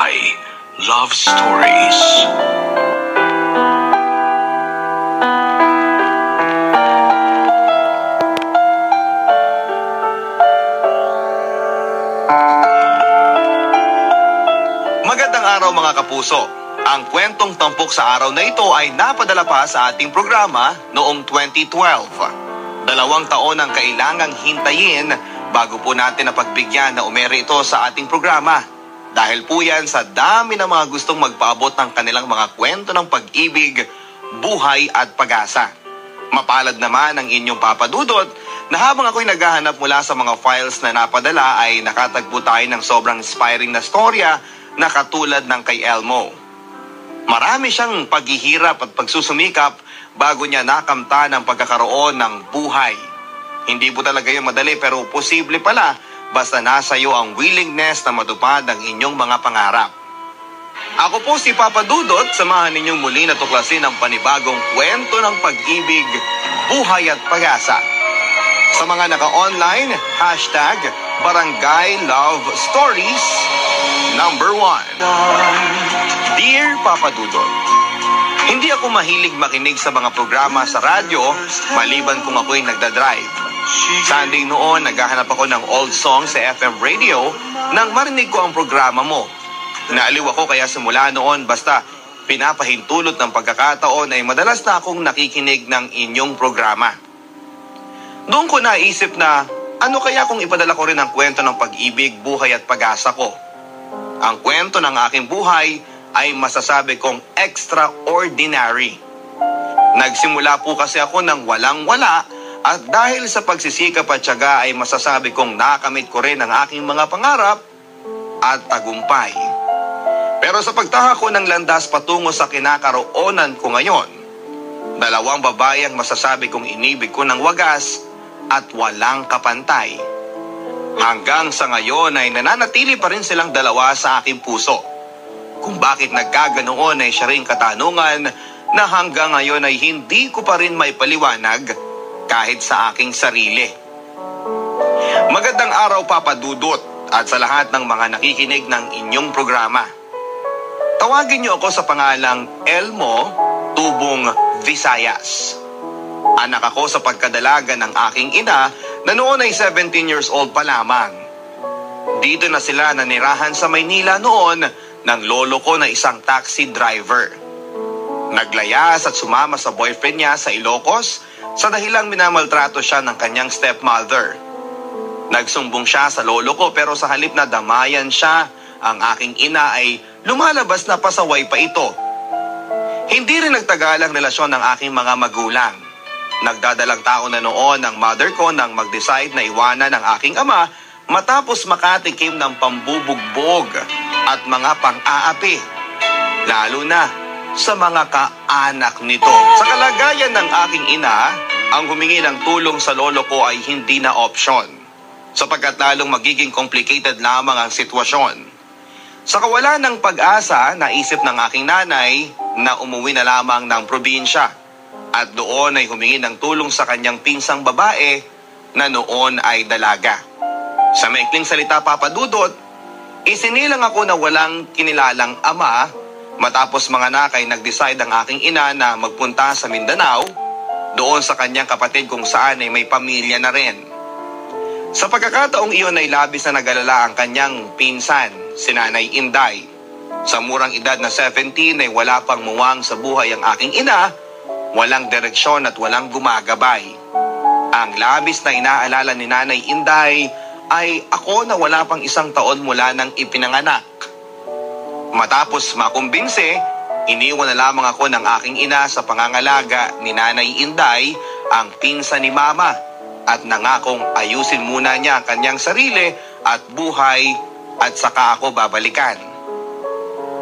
Buhay Love Stories. Magandang araw mga kapuso. Ang kwentong tampok sa araw na ito ay napadala pa sa ating programa noong 2012. 2 taon ang kailangang hintayin bago po natin napagbigyan na umere ito sa ating programa. Dahil po yan sa dami ng mga gustong magpaabot ng kanilang mga kwento ng pag-ibig, buhay at pag-asa. Mapalad naman ang inyong papadudot na habang ako'y naghahanap mula sa mga files na napadala ay nakatagpo tayo ng sobrang inspiring na storya na katulad ng kay Elmo. Marami siyang paghihirap at pagsusumikap bago niya nakamta ng pagkakaroon ng buhay. Hindi po talaga yung madali pero posible pala basta nasa iyo ang willingness na matupad ang inyong mga pangarap. Ako po si Papa Dudot, samahan ninyong muli na tuklasin ang panibagong kwento ng pag-ibig, buhay at pag-asa. Sa mga naka-online, #Barangay Love Stories number 1. Dear Papa Dudot, hindi ako mahilig makinig sa mga programa sa radyo maliban kung ako'y nagdadrive. Sunday noon, naghahanap ako ng old song sa FM radio nang marinig ko ang programa mo. Naaliw ako kaya simula noon basta pinapahintulot ng pagkakataon ay madalas na akong nakikinig ng inyong programa. Doon ko naisip na ano kaya kung ipadala ko rin ang kwento ng pag-ibig, buhay at pag-asa ko. Ang kwento ng aking buhay ay masasabi kong extraordinary. Nagsimula po kasi ako ng walang-wala at dahil sa pagsisikap at tiyaga ay masasabi kong nakamit ko rin ang aking mga pangarap at tagumpay. Pero sa pagtaha ko ng landas patungo sa kinakaroonan ko ngayon, 2 babae ang masasabi kong inibig ko ng wagas at walang kapantay. Hanggang sa ngayon ay nananatili pa rin silang 2 sa aking puso. Kung bakit nagkaganoon ay siya ring katanungan na hanggang ngayon ay hindi ko pa rin maipaliwanag kahit sa aking sarili. Magandang araw Papa Dudot at sa lahat ng mga nakikinig ng inyong programa. Tawagin niyo ako sa pangalang Elmo Tubong Visayas. Anak ako sa pagkadalaga ng aking ina na noon ay 17 years old pa lamang. Dito na sila nanirahan sa Maynila noon ng lolo ko na isang taxi driver. Naglayas at sumama sa boyfriend niya sa Ilocos sa dahilang minamaltrato siya ng kanyang stepmother. Nagsumbong siya sa lolo ko pero sa halip na damayan siya, ang aking ina ay lumalabas na pasaway pa ito. Hindi rin nagtagal ang relasyon ng aking mga magulang. Nagdadalang taon na noon ang mother ko nang mag-decide na iwanan ang aking ama matapos makatikim ng pambubugbog at mga pang-aapi, lalo na sa mga kaanak nito. Sa kalagayan ng aking ina, ang humingi ng tulong sa lolo ko ay hindi na option, sapagkat lalong magiging complicated lamang ang sitwasyon. Sa kawalan ng pag-asa, naisip ng aking nanay na umuwi na lamang ng probinsya at doon ay humingi ng tulong sa kanyang pinsang babae na noon ay dalaga. Sa maikling salita Papa Dudot, isinilang ako na walang kinilalang ama matapos mga anak ay nag-decide ang aking ina na magpunta sa Mindanao doon sa kanyang kapatid kung saan ay may pamilya na rin. Sa pagkakataong iyon ay labis na nag-alala ang kanyang pinsan, si Nanay Inday. Sa murang edad na 17 ay wala pang muwang sa buhay ang aking ina, walang direksyon at walang gumagabay. Ang labis na inaalala ni Nanay Inday ay ako na wala pang 1 taon mula nang ipinanganak. Matapos makumbinse, iniwan na lamang ako ng aking ina sa pangangalaga ni Nanay Inday, ang pinsan ni Mama, at nangakong ayusin muna niya ang kanyang sarili at buhay at saka ako babalikan.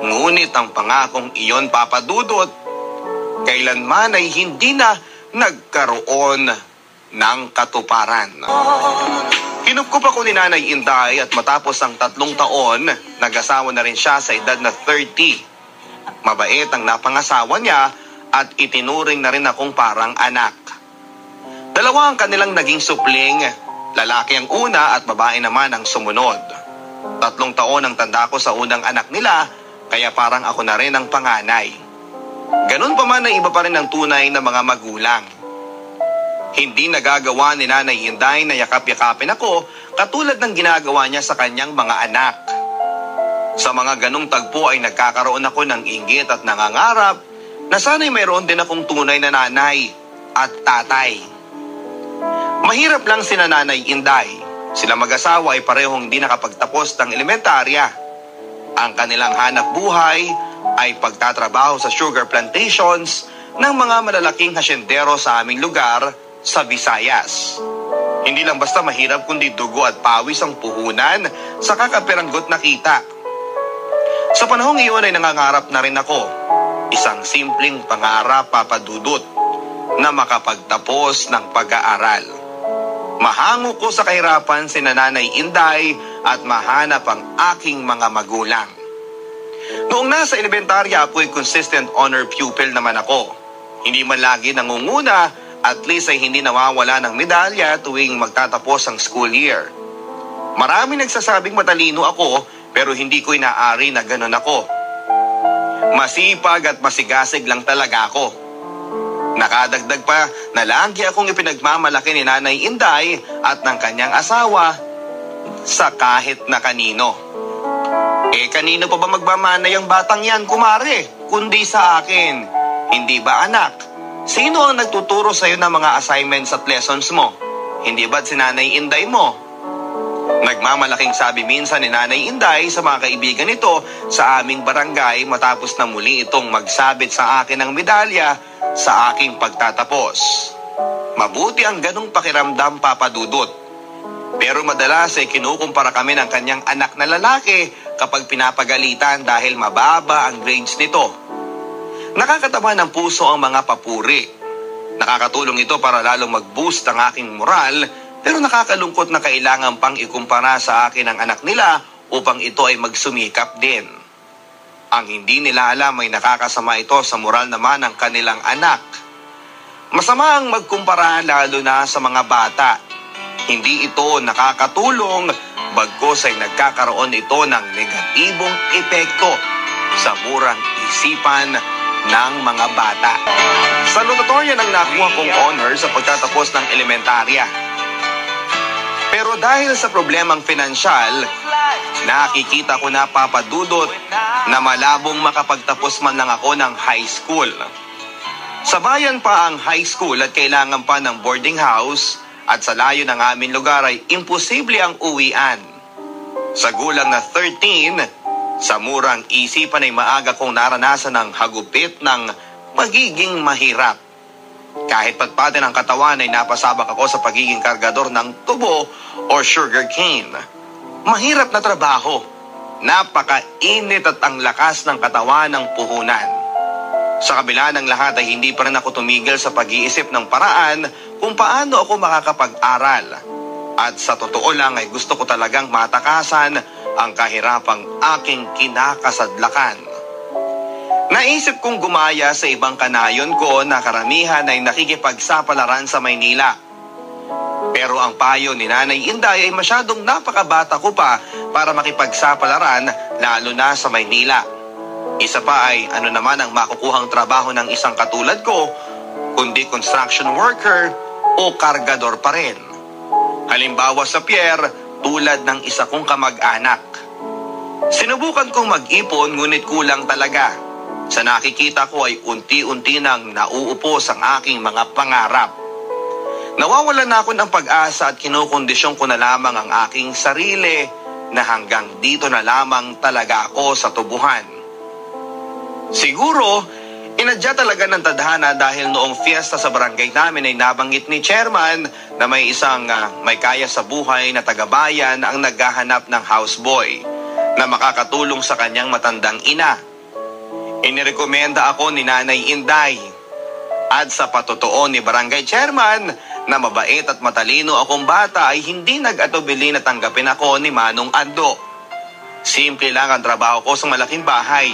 Ngunit ang pangakong iyon Papa Dudot, kailanman ay hindi na nagkaroon ng katuparan. Kinupkup ako ni Nanay Inday at matapos ang 3 taon, nag-asawa na rin siya sa edad na 30. Mabait ang napangasawa niya at itinuring na rin akong parang anak. 2 ang kanilang naging supling, lalaki ang una at babae naman ang sumunod. 3 taon ang tanda ko sa unang anak nila Kaya parang ako na rin ang panganay. Ganun pa man na iba pa rin ang tunay na mga magulang. Hindi nagagawa ni Nanay Inday na yakap-yakapin ako katulad ng ginagawa niya sa kanyang mga anak. Sa mga ganung tagpo ay nagkakaroon ako ng inggit at nangangarap na sana'y mayroon din akong tunay na nanay at tatay. Mahirap lang sina Nanay Inday. Sila mag-asawa ay parehong hindi nakapagtapos ng elementarya. Ang kanilang hanap buhay ay pagtatrabaho sa sugar plantations ng mga malalaking hasyendero sa aming lugar sa Visayas. Hindi lang basta mahirap kundi dugo at pawis ang puhunan sa kakapiranggot na kita. Sa panahong iyon ay nangangarap na rin ako. Isang simpleng pangarap, Papa Dudut, na makapagtapos ng pag-aaral. Mahango ko sa kahirapan si Nanay Inday at mahanap ang aking mga magulang. Noong nasa elementarya ako ay consistent honor pupil naman ako. Hindi man lagi nangunguna, at least ay hindi nawawala ng medalya tuwing magtatapos ang school year. Marami nagsasabing matalino ako pero hindi ko inaari na ganun ako. Masipag at masigasig lang talaga ako. Nakadagdag pa na lagi akong ipinagmamalaki ni Nanay Inday at ng kanyang asawa sa kahit na kanino. Kanino pa ba magmamanay ang batang yan, kumare? Kundi sa akin. Hindi ba anak? Sino ang nagtuturo sa iyo ng mga assignments at lessons mo? Hindi ba't si Nanay Inday mo? Nagmamalaking sabi minsan ni Nanay Inday sa mga kaibigan nito sa aming barangay matapos na muli itong magsabit sa akin ng medalya sa aking pagtatapos. Mabuti ang ganong pakiramdam, Papa Dudut. Pero madalas ay kinukumpara kami ng kanyang anak na lalaki kapag pinapagalitan dahil mababa ang grades nito. Nakakataba ng puso ang mga papuri. Nakakatulong ito para lalong mag-boost ang aking moral, pero nakakalungkot na kailangan pang ikumpara sa akin ang anak nila upang ito ay magsumikap din. Ang hindi nila alam ay nakakasama ito sa moral naman ng kanilang anak. Masama ang magkumpara lalo na sa mga bata. Hindi ito nakakatulong, bagkus ay nagkakaroon ito ng negatibong epekto sa murang isipan ng mga bata. Salutatorya ng nakuha kong honor sa pagtatapos ng elementarya. Pero dahil sa problemang pinansyal, nakikita ko na, Papa Dudut, na malabong makapagtapos man lang ako ng high school. Sa bayan pa ang high school at kailangan pa ng boarding house at sa layo ng aming lugar ay imposible ang uwian. Sa gulang na 13, sa murang isipan ay maaga kong naranasan ng hagupit ng magiging mahirap. Kahit patpatin ang katawan ay napasabak ako sa pagiging kargador ng tubo o sugar cane. Mahirap na trabaho. Napakainit at ang lakas ng katawan ng puhunan. Sa kabila ng lahat ay hindi pa rin ako tumigil sa pag-iisip ng paraan kung paano ako makakapag-aral. At sa totoo lang ay gusto ko talagang matakasan ang kahirapang aking kinakasadlakan. Naisip kong gumaya sa ibang kanayon ko na karamihan ay nakikipagsapalaran sa Maynila. Pero ang payo ni Nanay Inday ay masyadong napakabata ko pa para makipagsapalaran lalo na sa Maynila. Isa pa ay ano naman ang makukuhang trabaho ng isang katulad ko, kundi construction worker o kargador pa rin. Halimbawa sa Pierre, tulad ng isa kong kamag-anak. Sinubukan kong mag-ipon ngunit kulang talaga. Sa nakikita ko ay unti-unti nang nauupos ang aking mga pangarap. Nawawalan na ako ng pag-asa at kinukondisyon ko na lamang ang aking sarili na hanggang dito na lamang talaga ako sa tubuhan. Siguro, inadya talaga ng tadhana dahil noong fiesta sa barangay namin ay nabanggit ni chairman na may isang may kaya sa buhay na tagabayan ang naghahanap ng houseboy na makakatulong sa kanyang matandang ina. Inirekomenda ako ni Nanay Inday. At sa patotoo ni barangay chairman na mabait at matalino akong bata ay hindi nag-atubili na tanggapin ako ni Manong Ando. Simple lang ang trabaho ko sa malaking bahay.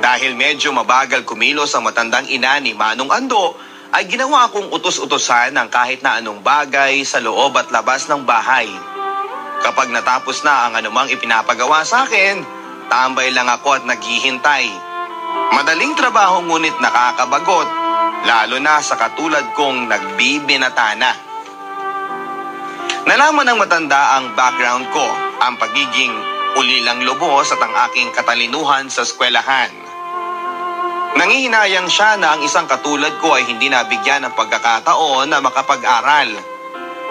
Dahil medyo mabagal kumilos ang matandang ina ni Manong Ando, ay ginawa akong utos-utosan ng kahit na anong bagay sa loob at labas ng bahay. Kapag natapos na ang anumang ipinapagawa sa akin, tambay lang ako at naghihintay. Madaling trabaho ngunit nakakabagot, lalo na sa katulad kong nagbibinata na. Nalaman ng matanda ang background ko, ang pagiging ulilang lubos at ang aking katalinuhan sa eskwelahan. Nangihinayang siya na ang isang katulad ko ay hindi nabigyan ng pagkakataon na makapag-aral.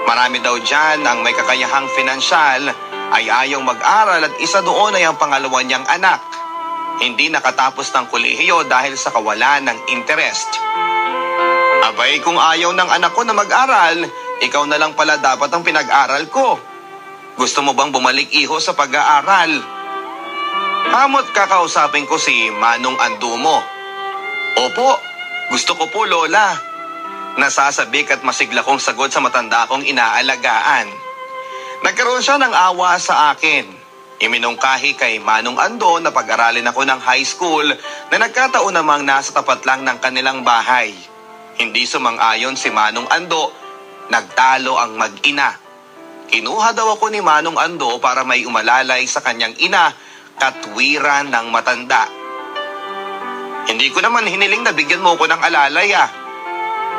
Marami daw dyan ang may kakayahang pinansyal ay ayaw mag-aral at isa doon ay ang pangalawa niyang anak. Hindi nakatapos ng kolehiyo dahil sa kawalan ng interest. Abay, kung ayaw ng anak ko na mag-aral, ikaw na lang pala dapat ang pinag-aral ko. Gusto mo bang bumalik iho sa pag-aaral? Hamot kakausapin ko si Manong Ando mo. Opo, gusto ko po lola. Nasasabik at masigla kong sagot sa matanda kong inaalagaan. Nagkaroon siya ng awa sa akin. Iminungkahi kay Manong Ando na pag-aralin ako ng high school na nagkataon namang nasa tapat lang ng kanilang bahay. Hindi sumang-ayon si Manong Ando. Nagtalo ang mag-ina. Kinuha daw ako ni Manong Ando para may umalalay sa kanyang ina, katwiran ng matanda. Hindi ko naman hiniling na bigyan mo ko ng alalay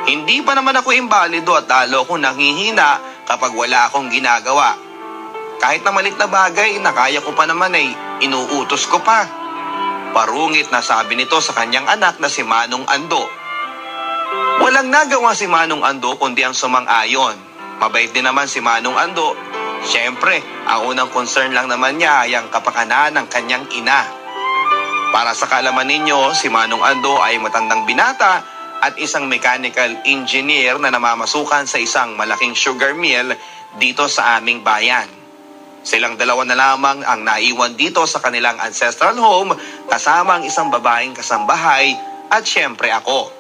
Hindi pa naman ako imbalido at talo akong nanghihina kapag wala akong ginagawa. Kahit na malit na bagay na kaya ko pa naman ay inuutos ko pa. Parungit na sabi nito sa kanyang anak na si Manong Ando. Walang nagawa si Manong Ando kundi ang sumang-ayon. Mabait din naman si Manong Ando. Siyempre, ang unang concern lang naman niya ay ang kapakanan ng kanyang ina. Para sa kaalaman ninyo, si Manong Ando ay matandang binata at isang mechanical engineer na namamasukan sa isang malaking sugar mill dito sa aming bayan. Silang dalawa na lamang ang naiwan dito sa kanilang ancestral home kasama ang isang babaeng kasambahay at siyempre ako.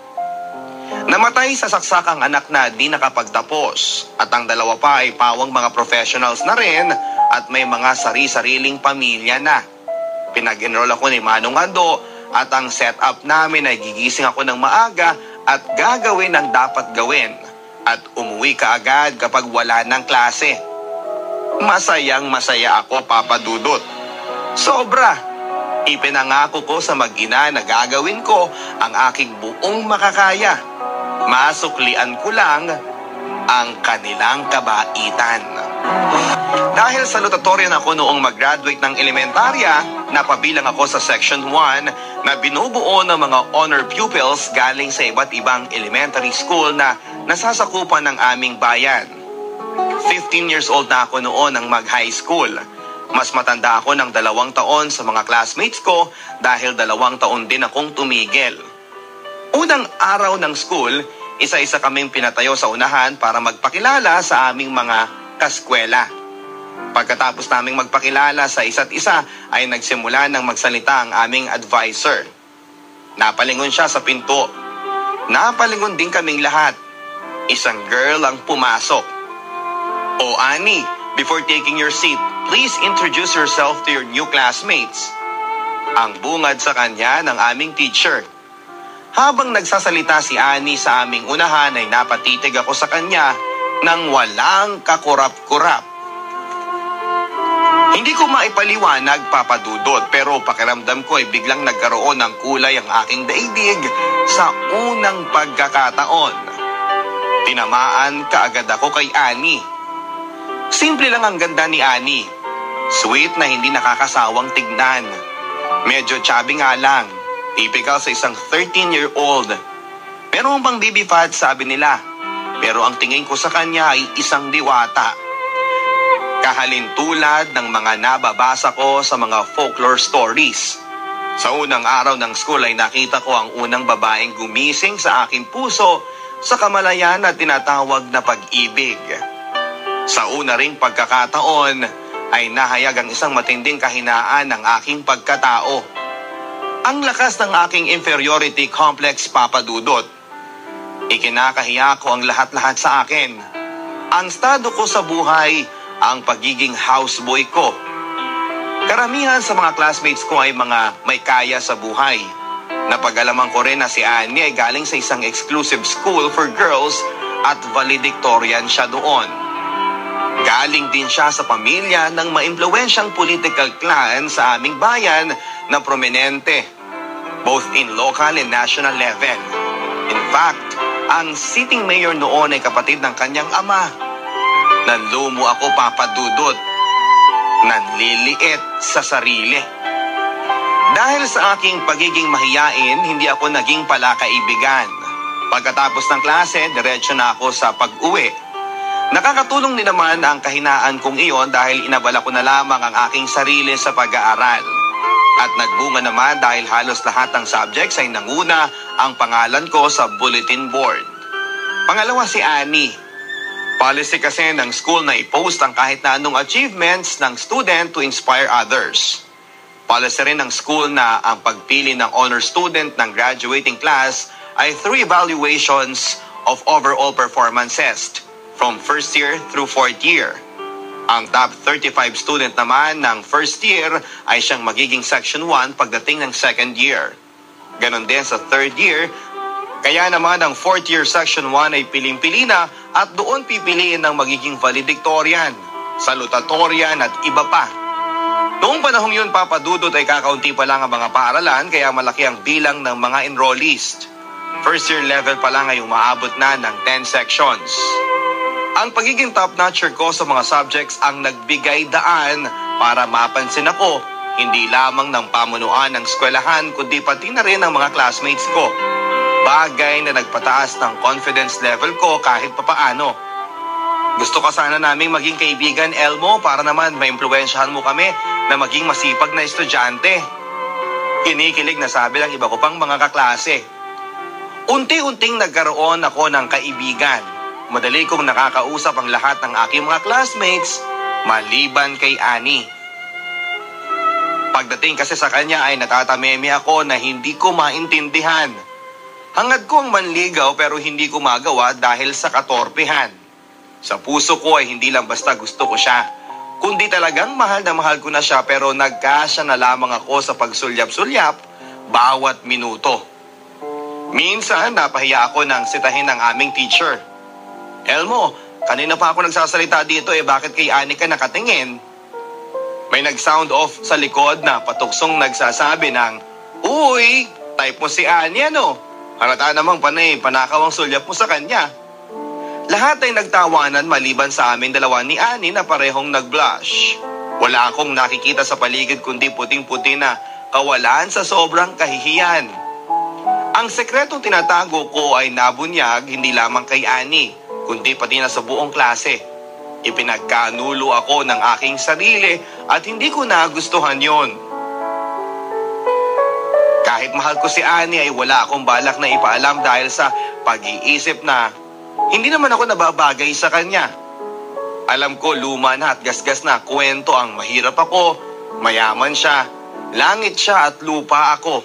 Namatay sa saksakang anak na di nakapagtapos at ang dalawa pa ay pawang mga professionals na rin at may mga sari-sariling pamilya na. Pinag-enroll ako ni Manong Ando at ang setup namin ay gigising ako ng maaga at gagawin ang dapat gawin at umuwi kaagad kapag wala ng klase. Masayang masaya ako, Papa Dudut. Sobra! Ipinangako ko sa mag-ina na gagawin ko ang aking buong makakaya. Masuklian ko lang ang kanilang kabaitan. Dahil salutatorian ako noong mag-graduate ng elementarya, napabilang ako sa Section 1 na binubuo ng mga honor pupils galing sa iba't ibang elementary school na nasasakupan ng aming bayan. 15 years old na ako noon nang mag-high school. Mas matanda ako ng 2 taon sa mga classmates ko dahil 2 taon din akong tumigil. Unang araw ng school, isa-isa kaming pinatayo sa unahan para magpakilala sa aming mga kaskwela. Pagkatapos naming magpakilala sa isa't isa ay nagsimula ng magsalita ang aming advisor. Napalingon siya sa pinto. Napalingon din kaming lahat. Isang girl ang pumasok. "O Annie, before taking your seat, please introduce yourself to your new classmates." Ang bungad sa kanya ng aming teacher. Habang nagsasalita si Annie sa aming unahan ay napatitig ako sa kanya nang walang kakurap-kurap. Hindi ko maipaliwanag, Papa Dudut, pero pakiramdam ko ay biglang nagkaroon ng kulay ang aking daigdig sa unang pagkakataon. Tinamaan kaagad ako kay Annie. Simple lang ang ganda ni Annie. Sweet na hindi nakakasawang tignan. Medyo chubby nga lang. Typical sa isang 13-year-old. Pero pang baby fat, sabi nila. Pero ang tingin ko sa kanya ay isang diwata. Kahalintulad ng mga nababasa ko sa mga folklore stories. Sa unang araw ng school ay nakita ko ang unang babaeng gumising sa aking puso sa kamalayan na tinatawag na pag-ibig. Sa una ring pagkakataon ay nahayag ang isang matinding kahinaan ng aking pagkatao. Ang lakas ng aking inferiority complex, Papa Dudut. Ikinakahiya ko ang lahat-lahat sa akin. Ang estado ko sa buhay, ang pagiging houseboy ko. Karamihan sa mga classmates ko ay mga may kaya sa buhay. Napag-alaman ko rin na si Annie ay galing sa isang exclusive school for girls at valedictorian siya doon. Galing din siya sa pamilya ng maimpluwensyang political clan sa aming bayan na prominente, both in local and national level. In fact, ang sitting mayor noon ay kapatid ng kanyang ama. Nanlumo ako, Papa Dudut. Nanliliit sa sarili. Dahil sa aking pagiging mahiyain, hindi ako naging palakaibigan. Pagkatapos ng klase, diretso na ako sa pag-uwi. Nakakatulong din naman ang kahinaan kong iyon dahil inabala ko na lamang ang aking sarili sa pag-aaral. At nagbunga naman dahil halos lahat ng subjects ay nanguna ang pangalan ko sa bulletin board. Pangalawa si Annie. Policy kasi ng school na i-post ang kahit na anong achievements ng student to inspire others. Policy rin ng school na ang pagpili ng honor student ng graduating class ay through evaluations of overall performances from first year through fourth year. Ang top 35 student naman ng first year ay siyang magiging section 1 pagdating ng second year. Ganon din sa third year, kaya naman ang fourth year section 1 ay piling-pili na at doon pipiliin ng magiging valedictorian, salutatorian at iba pa. Noong panahong yun, Papa Dudut, ay kakaunti pa lang ang mga paaralan kaya malaki ang bilang ng mga enrollees. First year level pa lang ay umaabot na ng 10 sections. Ang pagiging top-notcher ko sa mga subjects ang nagbigay daan para mapansin ako, hindi lamang ng pamunuan ng eskwelahan kundi pati na rin ng mga classmates ko. Bagay na nagpataas ng confidence level ko kahit papaano. Gusto ko sana naming maging kaibigan, Elmo, para naman maimpluwensyahan mo kami na maging masipag na estudyante. Kinikilig na sabi ng iba ko pang mga kaklase. Unti-unting nagkaroon ako ng kaibigan. Madali kong nakakausap ang lahat ng aking mga classmates maliban kay Annie. Pagdating kasi sa kanya ay natatameme ako na hindi ko maintindihan. Hangad ko ang manligaw pero hindi ko magawa dahil sa katorpehan. Sa puso ko ay hindi lang basta gusto ko siya, kundi talagang mahal na mahal ko na siya pero nagkasya na lamang ako sa pagsulyap-sulyap bawat minuto. Minsan napahiya ako nang sitahin ng aming teacher. Elmo, kanina pa ako nagsasalita dito bakit kay Annie ka nakatingin? May nag-sound off sa likod na patuksong nagsasabi ng, "Uy, type mo si Annie ano? Halata namang panakaw ang sulyap mo sa kanya." Lahat ay nagtawanan maliban sa amin dalawa ni Annie na parehong nag-blush. Wala akong nakikita sa paligid kundi puting-puti na kawalan sa sobrang kahihiyan. Ang sekretong tinatago ko ay nabunyag hindi lamang kay Annie, kundi pati na sa buong klase. Ipinagkanulo ako ng aking sarili at hindi ko nagustuhan yon. Kahit mahal ko si Annie ay wala akong balak na ipaalam dahil sa pag-iisip na hindi naman ako nababagay sa kanya. Alam ko luma na at gasgas na kwento ang mahirap ako, mayaman siya, langit siya at lupa ako.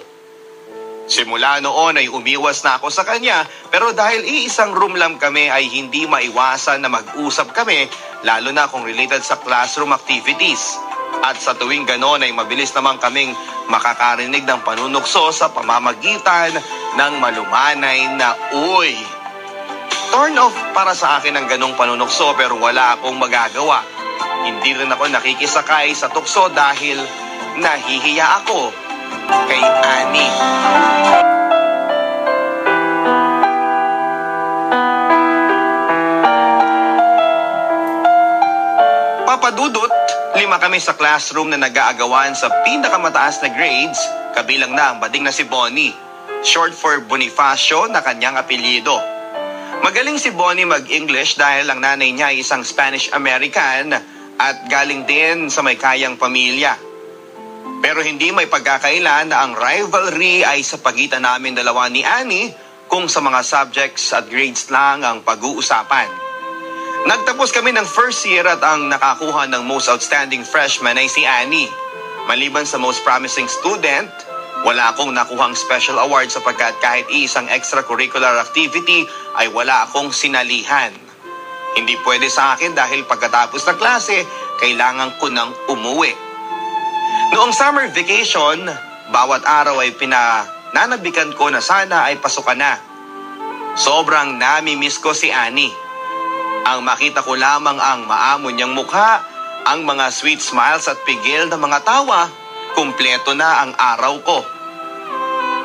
Simula noon ay umiwas na ako sa kanya pero dahil iisang room lang kami ay hindi maiwasan na mag-usap kami lalo na kung related sa classroom activities. At sa tuwing ganon ay mabilis naman kaming makakarinig ng panunukso sa pamamagitan ng malumanay na uy. Turn off para sa akin ang ganong panunukso pero wala akong magagawa. Hindi rin ako nakikisakay sa tukso dahil nahihiya ako kay Annie. Papa Dudut, 5 kami sa classroom na nag-aagawan sa pinakamataas na grades, kabilang na ang bading na si Bonnie, short for Bonifacio na kanyang apelyido. Magaling si Bonnie mag-English dahil ang nanay niya ay isang Spanish-American at galing din sa may kayang pamilya. Pero hindi may pagkakailan na ang rivalry ay sa pagitan namin dalawa ni Annie kung sa mga subjects at grades lang ang pag-uusapan. Nagtapos kami ng first year at ang nakakuha ng most outstanding freshman ay si Annie. Maliban sa most promising student, wala akong nakuhang special award sapagkat kahit isang extracurricular activity ay wala akong sinalihan. Hindi pwede sa akin dahil pagkatapos ng klase, kailangan ko nang umuwi. Noong summer vacation, bawat araw ay pinananabikan ko na sana ay pasukan na. Sobrang nami-miss ko si Annie. Ang makita ko lamang ang maamon niyang mukha, ang mga sweet smiles at pigil na mga tawa, kumpleto na ang araw ko.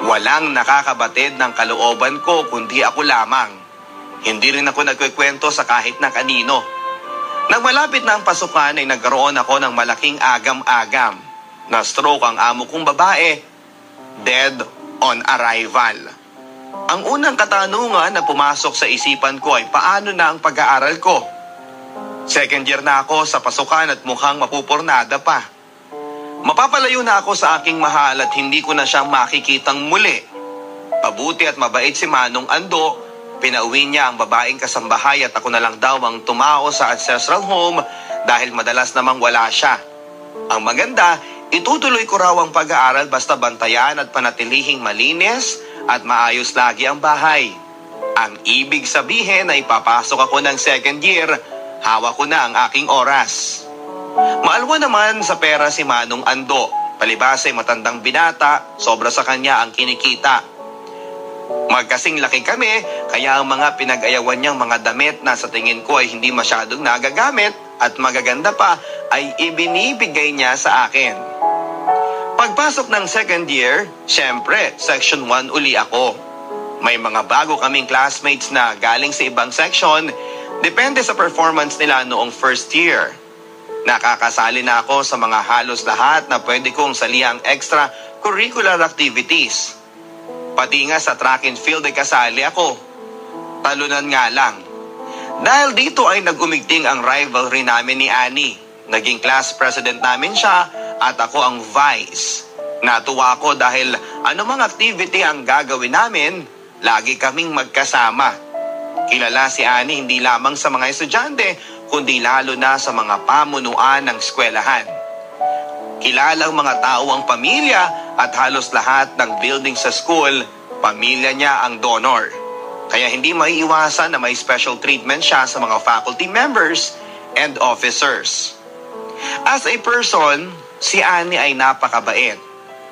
Walang nakakabatid ng kalooban ko kundi ako lamang. Hindi rin ako nagkikwento sa kahit na kanino. Nang malapit na ang pasukan ay nagkaroon ako ng malaking agam-agam. Na-stroke ang amo kong babae, dead on arrival. Ang unang katanungan na pumasok sa isipan ko ay paano na ang pag-aaral ko? Second year na ako sa pasukan at mukhang mapupurnada pa. Mapapalayo na ako sa aking mahal at hindi ko na siyang makikitang muli. Pabuti at mabait si Manong Ando, pinauwi niya ang babaeng kasambahay at ako na lang daw ang tumao sa ancestral home dahil madalas namang wala siya. Ang maganda, itutuloy ko raw ang pag-aaral basta bantayan at panatilihing malinis at maayos lagi ang bahay. Ang ibig sabihin ay papasok ako ng second year, hawak ko na ang aking oras. Maalwa naman sa pera si Manong Ando. Palibas ay matandang binata, sobra sa kanya ang kinikita. Magkasing laki kami, kaya ang mga pinag-ayawan niyang mga damit na sa tingin ko ay hindi masyadong nagagamit at magaganda pa ay ibinibigay niya sa akin. Pagpasok ng second year, syempre, section 1 uli ako. May mga bago kaming classmates na galing sa ibang section, depende sa performance nila noong first year. Nakakasali na ako sa mga halos lahat na pwede kong salihang extra-curricular activities. Pati nga sa track and field ay kasali ako. Talunan nga lang. Dahil dito ay nagumigting ang rivalry namin ni Annie. Naging class president namin siya at ako ang vice. Natuwa ako dahil anumang activity ang gagawin namin, lagi kaming magkasama. Kilala si Annie hindi lamang sa mga estudyante, kundi lalo na sa mga pamunuan ng eskwelahan. Kilalang mga tao ang pamilya at halos lahat ng building sa school, pamilya niya ang donor. Kaya hindi maiiwasan na may special treatment siya sa mga faculty members and officers. As a person, si Annie ay napakabait.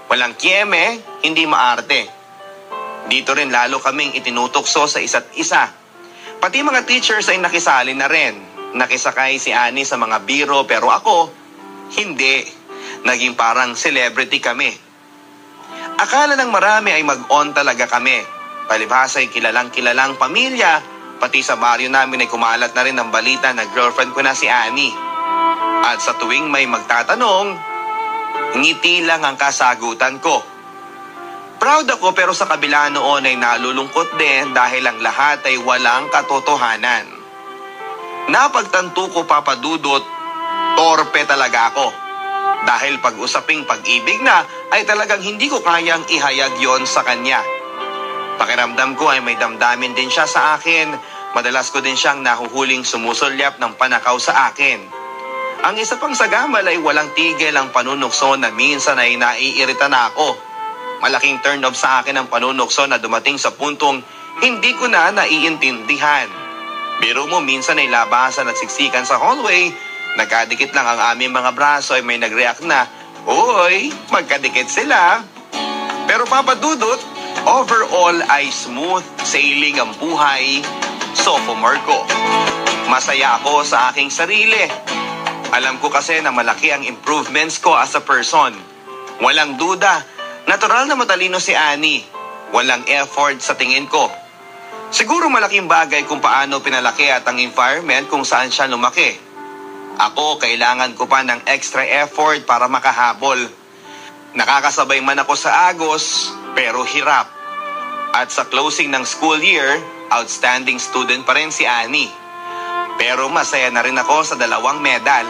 Walang kieme, hindi maarte. Dito rin lalo kaming itinutokso sa isa't isa. Pati mga teachers ay nakisali na rin. Nakisakay si Annie sa mga biro pero ako, hindi. Naging parang celebrity kami. Akala ng marami ay mag-on talaga kami. Palibhasa ay kilalang-kilalang pamilya, pati sa baryo namin ay kumalat na rin ang balita na girlfriend ko na si Annie. At sa tuwing may magtatanong, ngiti lang ang kasagutan ko. Proud ako pero sa kabila noon ay nalulungkot din dahil ang lahat ay walang katotohanan. Napagtanto ko, Papa Dudut, torpe talaga ako. Dahil pag-usaping pag-ibig na ay talagang hindi ko kayang ihayag yon sa kanya. Pakiramdam ko ay may damdamin din siya sa akin. Madalas ko din siyang nahuhuling sumusulyap ng panakaw sa akin. Ang isa pang sagamal ay walang tigil ang panunukso na minsan ay naiirita na ako. Malaking turn off sa akin ang panunukso na dumating sa puntong hindi ko na naiintindihan. Biro mo minsan ay labasan at siksikan sa hallway, nagkadikit lang ang aming mga braso ay may nag-react na, "Uy, magkadikit sila." Pero Papa Dudut, overall ay smooth sailing ang buhay, sophomore ko. Masaya ako sa aking sarili. Alam ko kasi na malaki ang improvements ko as a person. Walang duda, natural na matalino si Annie. Walang effort sa tingin ko. Siguro malaking bagay kung paano pinalaki at ang environment kung saan siya lumaki. Ako, kailangan ko pa ng extra effort para makahabol. Nakakasabay man ako sa agos, pero hirap. At sa closing ng school year, outstanding student pa rin si Annie. Pero masaya na rin ako sa 2 medal.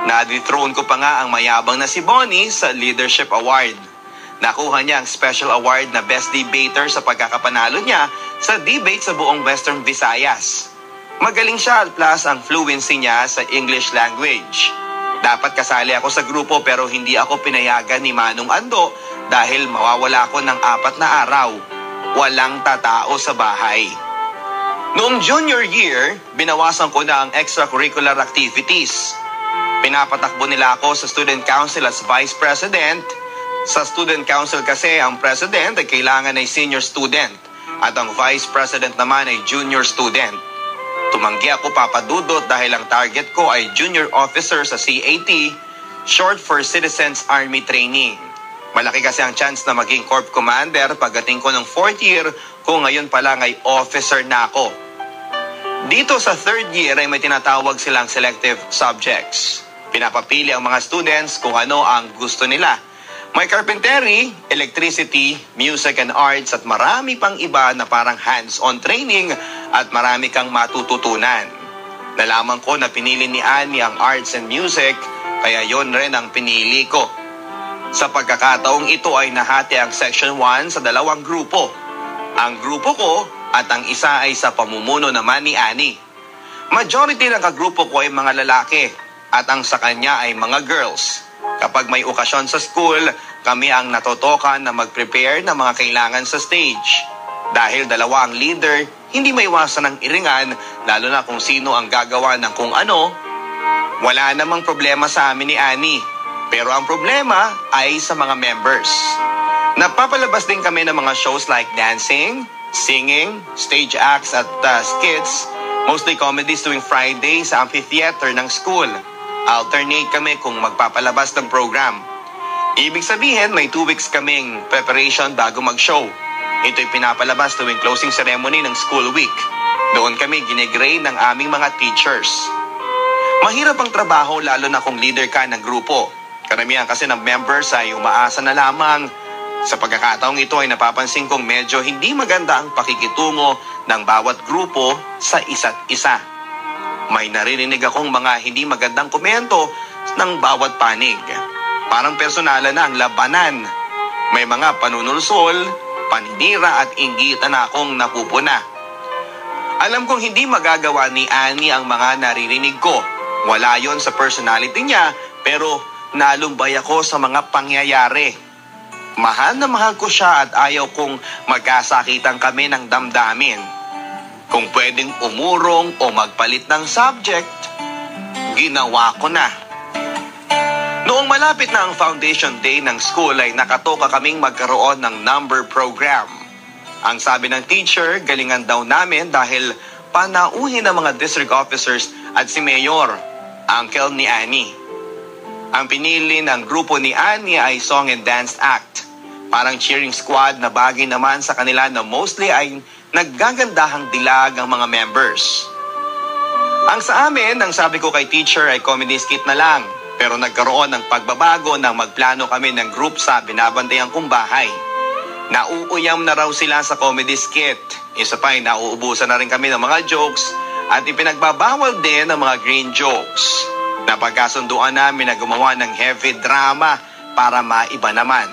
Na-dethrone ko pa nga ang mayabang na si Bonnie sa Leadership Award. Nakuha niya ang special award na Best Debater sa pagkakapanalo niya sa debate sa buong Western Visayas. Magaling siya plus ang fluency niya sa English language. Dapat kasali ako sa grupo pero hindi ako pinayagan ni Manong Ando dahil mawawala ako ng 4 na araw. Walang tatao sa bahay. Noong junior year, binawasan ko na ang extracurricular activities. Pinapatakbo nila ako sa student council as vice president. Sa student council kasi, ang president ay kailangan ay senior student at ang vice president naman ay junior student. Tumanggi ako papadudot dahil ang target ko ay junior officer sa CAT, short for Citizens Army Training. Malaki kasi ang chance na maging Corp Commander pagdating ko ng 4th year kung ngayon pa lang ay officer na ako. Dito sa 3rd year ay may tinatawag silang selective subjects. Pinapapili ang mga students kung ano ang gusto nila. May carpentry, electricity, music and arts at marami pang iba na parang hands-on training at marami kang matututunan. Nalaman ko na pinili ni Annie ang arts and music, kaya yon rin ang pinili ko. Sa pagkakataong ito ay nahati ang Section 1 sa 2 grupo. Ang grupo ko at ang isa ay sa pamumuno naman ni Annie. Majority ng kagrupo ko ay mga lalaki at ang sa kanya ay mga girls. Kapag may okasyon sa school, kami ang natotokan na mag-prepare ng mga kailangan sa stage. Dahil 2 ang leader, hindi maiwasan ang iringan, lalo na kung sino ang gagawa ng kung ano. Wala namang problema sa amin ni Annie, pero ang problema ay sa mga members. Napapalabas din kami ng mga shows like dancing, singing, stage acts at skits, mostly comedies tuwing Friday sa amphitheater ng school. Alternate kami kung magpapalabas ng program. Ibig sabihin, may 2 weeks kaming preparation bago mag-show. Ito'y pinapalabas tuwing closing ceremony ng school week. Doon kami gine-grade ng aming mga teachers. Mahirap ang trabaho lalo na kung leader ka ng grupo. Karamihan kasi ng members ay umaasa na lamang. Sa pagkakataong ito ay napapansin kong medyo hindi maganda ang pakikitungo ng bawat grupo sa isa't isa. May naririnig akong mga hindi magandang komento ng bawat panig. Parang personalan na ang labanan. May mga panunulsol, paninira at inggitan na akong napupuna. Alam kong hindi magagawa ni Annie ang mga naririnig ko. Wala yon sa personality niya, pero nalumbay ako sa mga pangyayari. Mahal na mahal ko siya at ayaw kong magkasakitan kami ng damdamin. Kung pwedeng umurong o magpalit ng subject, ginawa ko na. Noong malapit na ang foundation day ng school ay nakatoka kaming magkaroon ng number program. Ang sabi ng teacher, galingan daw namin dahil panauhin ng mga district officers at si Mayor, uncle ni Annie. Ang pinili ng grupo ni Annie ay Song and Dance Act. Parang cheering squad na bagay naman sa kanila na mostly ay naggagandahang dilag ang mga members. Ang sa amin, ang sabi ko kay teacher ay comedy skit na lang. Pero nagkaroon ng pagbabago nang magplano kami ng group sa binabantayan kong bahay. Nauuyam na raw sila sa comedy skit. Isa pa ay nauubusan na rin kami ng mga jokes at ipinagbabawal din ng mga green jokes. Napagkasunduan namin na gumawa ng heavy drama para maiba naman.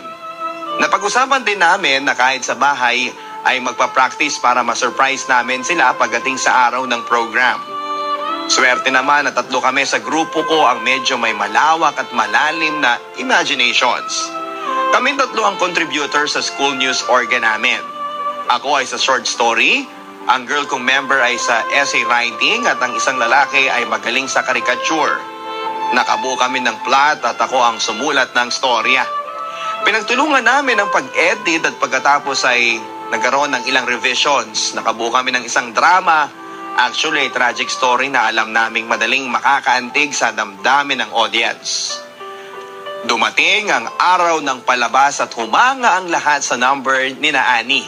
Napag-usapan din namin na kahit sa bahay ay magpa-practice para ma-surprise namin sila pagdating sa araw ng program. Swerte naman na 3 kami sa grupo ko ang medyo may malawak at malalim na imaginations. Kami 3 ang contributor sa school news organ namin. Ako ay sa short story, ang girl kong member ay sa essay writing at ang isang lalaki ay magaling sa caricature. Nakabuo kami ng plot at ako ang sumulat ng storya. Pinagtulungan namin ang pag-edit at pagkatapos ay nagkaroon ng ilang revisions. Nakabuo kami ng isang drama, actually tragic story na alam naming madaling makakaantig sa damdamin ng audience. Dumating ang araw ng palabas at humanga ang lahat sa number ni na Annie.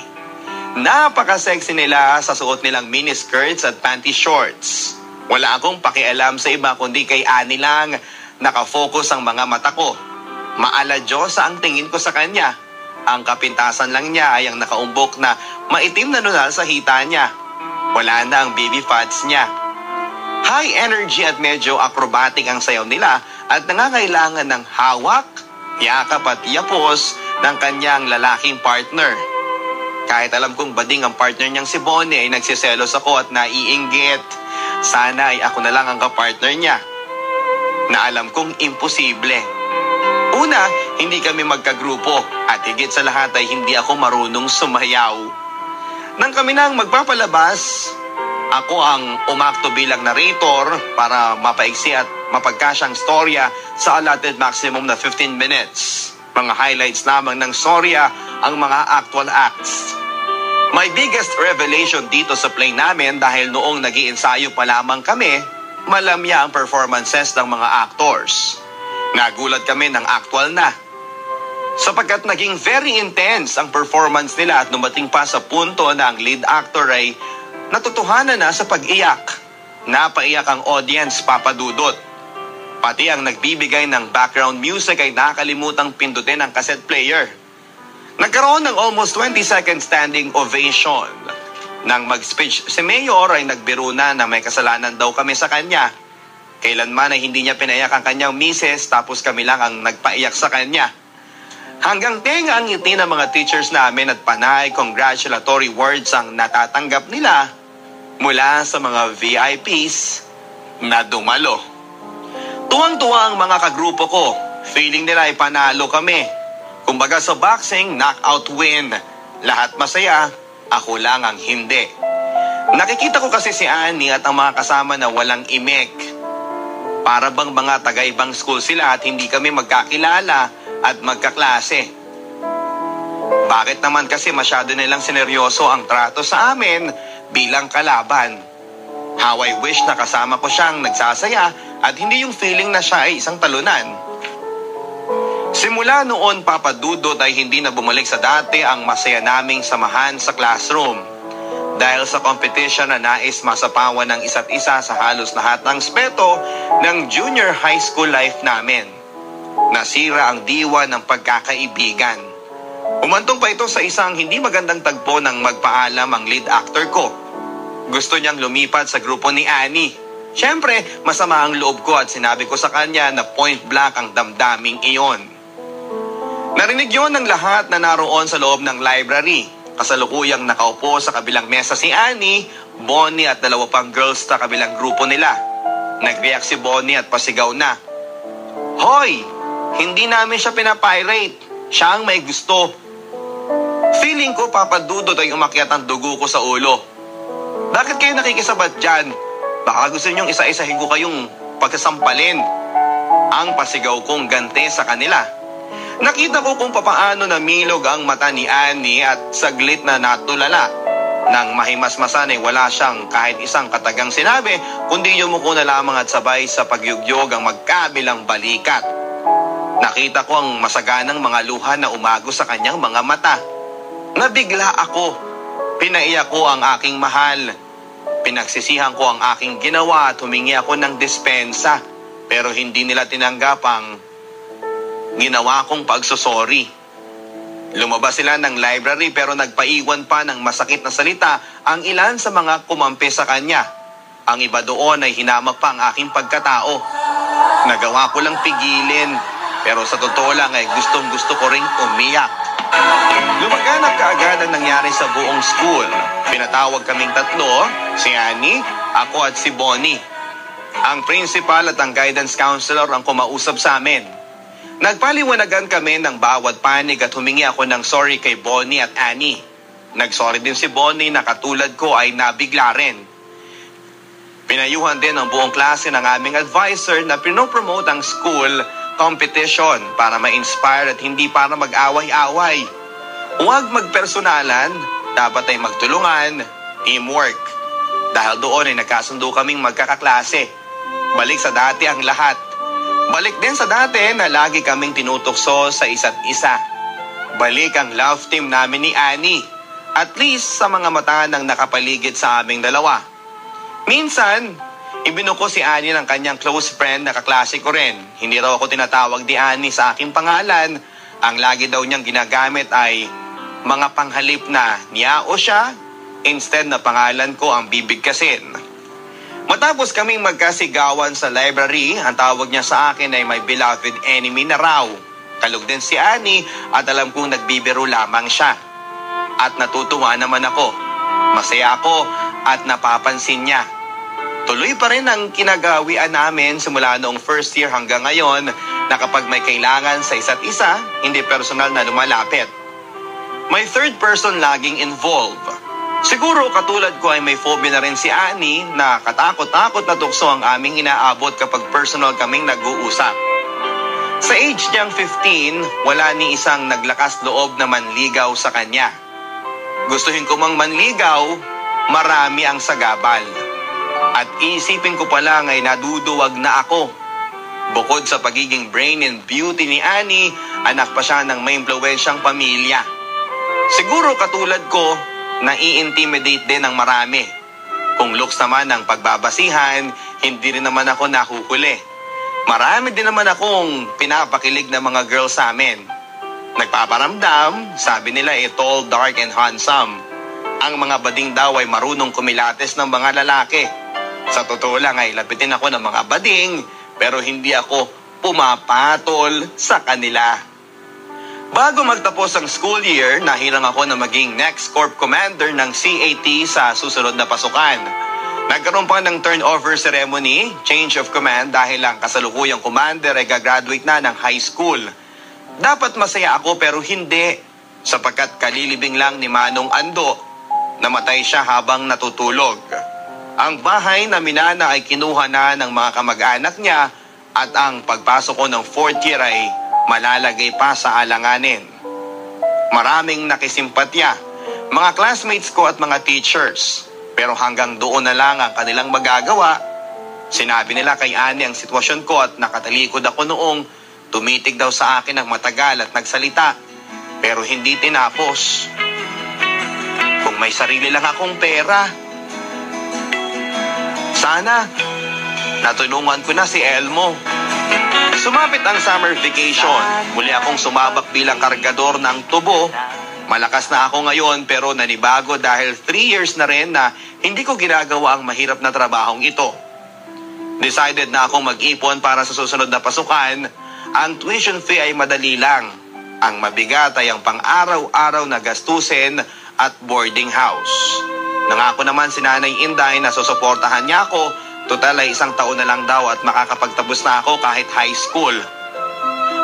Napaka-sexy nila sa suot nilang miniskirts at panty shorts. Wala akong pakialam sa iba kundi kay Annie lang nakafocus ang mga mata ko. Maala-Diyosa ang tingin ko sa kanya. Ang kapintasan lang niya ay ang nakaumbok na maitim na nunal sa hita niya. Wala na ang baby fats niya. High energy at medyo acrobatic ang sayaw nila at nangangailangan ng hawak, yakap at yapos ng kanyang lalaking partner. Kahit alam kong bading ang partner niyang si Bonnie ay nagsiselos ako at naiinggit. Sana ay ako na lang ang kapartner niya. Na alam kong imposible. Una, hindi kami magkagrupo at higit sa lahat ay hindi ako marunong sumayaw. Nang kami nang magpapalabas, ako ang umakto bilang narrator para mapaiksi at mapagkasyang storya sa allotted maximum na 15 minutes. Mga highlights lamang ng storya ang mga actual acts. My biggest revelation dito sa play namin dahil noong nag-iensayo pa lamang kami, malamya ang performances ng mga actors. Nagulat kami ng actual na. Sapagkat naging very intense ang performance nila at dumating pa sa punto na ang lead actor ay natutuhanan na sa pag-iyak. Napaiyak ang audience, Papa Dudut. Pati ang nagbibigay ng background music ay nakalimutang pindutin ang cassette player. Nagkaroon ng almost 20-second standing ovation. Nang mag-speech si Mayor ay nagbiro na may kasalanan daw kami sa kanya. Kailanman ay hindi niya pinaiyak ang kanyang misis tapos kami lang ang nagpaiyak sa kanya. Hanggang tenga ang ngiti ng mga teachers namin at panay congratulatory words ang natatanggap nila mula sa mga VIPs na dumalo. Tuwang-tuwa ang mga kagrupo ko. Feeling nila ay panalo kami. Kumbaga sa boxing, knockout win. Lahat masaya, ako lang ang hindi. Nakikita ko kasi si Annie at ang mga kasama na walang imek. Para bang mga taga-ibang school sila at hindi kami magkakilala at magkaklase. Bakit naman kasi masyado nilang sineryoso ang trato sa amin bilang kalaban? How I wish na kasama ko siyang nagsasaya at hindi yung feeling na siya ay isang talunan. Simula noon, Papa Dudut, ay hindi na bumalik sa dati ang masaya naming samahan sa classroom. Dahil sa competition na nais masapawan ng isa't isa sa halos lahat ng aspeto ng junior high school life namin. Nasira ang diwa ng pagkakaibigan. Umantong pa ito sa isang hindi magandang tagpo nang magpaalam ang lead actor ko. Gusto niyang lumipat sa grupo ni Annie. Siyempre, masama ang loob ko at sinabi ko sa kanya na point blank ang damdaming iyon. Narinig yon ng lahat na naroon sa loob ng library. Kasalukuyang nakaupo sa kabilang mesa si Annie, Bonnie at dalawa pang girls sa kabilang grupo nila. Nag-react si Bonnie at pasigaw na, "Hoy! Hindi namin siya pinapirate. Siya ang may gusto." Feeling ko, Papa Dudut, ay umakyat ang dugo ko sa ulo. Bakit kayo nakikisabat dyan? Baka gusto niyong isa-isahin ko kayong pagsasampalin. Ang pasigaw kong gante sa kanila. Nakita ko kung papaano namilog ang mata ni Annie at saglit na natulala. Nang mahimasmasan ay wala siyang kahit isang katagang sinabi, kundi yumuko na lamang at sabay sa pagyugyog ang magkabilang balikat. Nakita ko ang masaganang mga luha na umago sa kanyang mga mata. Nabigla ako. Pinaiyak ko ang aking mahal. Pinagsisihan ko ang aking ginawa at humingi ako ng dispensa. Pero hindi nila tinanggap ang ginawa kong pagsusori. Lumabas sila ng library pero nagpaiwan pa ng masakit na salita ang ilan sa mga kumampi sa kanya. Ang iba doon ay hinamak pa ang aking pagkatao. Nagawa ko lang pigilin pero sa totoo lang ay gustong-gusto ko ring umiyak. Lumaganap kaagad ang nangyari sa buong school. Pinatawag kaming tatlo, si Annie, ako at si Bonnie. Ang principal at ang guidance counselor ang kumausap sa amin. Nagpaliwanagan kami ng bawat panig at humingi ako ng sorry kay Bonnie at Annie. Nagsorry din si Bonnie na katulad ko ay nabigla rin. Pinayuhan din ang buong klase ng aming advisor na pinopromote ang school competition para ma-inspire at hindi para mag-away-away. Huwag magpersonalan, dapat ay magtulungan, teamwork. Dahil doon ay nagkasundo kaming magkakaklase. Balik sa dati ang lahat. Balik din sa dati na lagi kaming tinutokso sa isa't isa. Balik ang love team namin ni Annie. At least sa mga mata ng nakapaligid sa aming dalawa. Minsan, ibinuko si Annie ng kanyang close friend na kaklase ko rin. Hindi raw ako tinatawag ni Annie sa aking pangalan. Ang lagi daw niyang ginagamit ay mga panghalip na niya o siya. Instead na pangalan ko ang bibigkasin. Matapos kaming magkasigawan sa library, ang tawag niya sa akin ay my beloved enemy na raw. Kalug din si Annie at alam kong nagbibiro lamang siya. At natutuwa naman ako. Masaya ako at napapansin niya. Tuloy pa rin ang kinagawian namin simula noong first year hanggang ngayon na kapag may kailangan sa isa't isa, hindi personal na lumalapit. May third person laging involved. Siguro katulad ko ay may phobia na rin si Annie na katakot-takot na tukso ang aming inaabot kapag personal kaming nag-uusap. Sa age niyang 15, wala ni isang naglakas loob na manligaw sa kanya. gustuhin ko mang manligaw, marami ang sagabal. At isipin ko pa lang ay naduduwag na ako. Bukod sa pagiging brain and beauty ni Annie, anak pa siya ng may impluwensyang pamilya. Siguro katulad ko, nai-intimidate din ng marami. Kung looks naman ang pagbabasihan, hindi rin naman ako nahuhuli. Marami din naman akong pinapakilig na mga girls sa amin. Nagpaparamdam, sabi nila tall, dark, and handsome. Ang mga bading daw ay marunong kumilates ng mga lalaki. Sa totoo lang ay lapitin ako ng mga bading, pero hindi ako pumapatol sa kanila. Bago magtapos ang school year, nahirang ako na maging next Corp Commander ng CAT sa susunod na pasukan. Nagkaroon pa ng turnover ceremony, change of command dahil ang kasalukuyang commander ay gagraduate na ng high school. Dapat masaya ako pero hindi, sapagkat kalilibing lang ni Manong Ando. Namatay siya habang natutulog. Ang bahay na minana ay kinuha na ng mga kamag-anak niya at ang pagpasok ko ng 4th year ay malalagay pa sa alanganin. Maraming nakisimpatya, mga classmates ko at mga teachers. Pero hanggang doon na lang ang kanilang magagawa. Sinabi nila kay Annie ang sitwasyon ko at nakatalikod ako noong tumitig daw sa akin ng matagal at nagsalita. Pero hindi tinapos. Kung may sarili lang akong pera, sana natulungan ko na si Elmo. Sumapit ang summer vacation. Muli akong sumabak bilang kargador ng tubo. Malakas na ako ngayon pero nanibago dahil 3 years na rin na hindi ko ginagawa ang mahirap na trabahong ito. Decided na akong mag-ipon para sa susunod na pasukan. Ang tuition fee ay madali lang. Ang mabigat ay ang pang-araw-araw na gastusin at boarding house. Nangako naman si Nanay Inday na susuportahan niya ako. Total ay 1 taon na lang daw at makakapagtapos na ako kahit high school.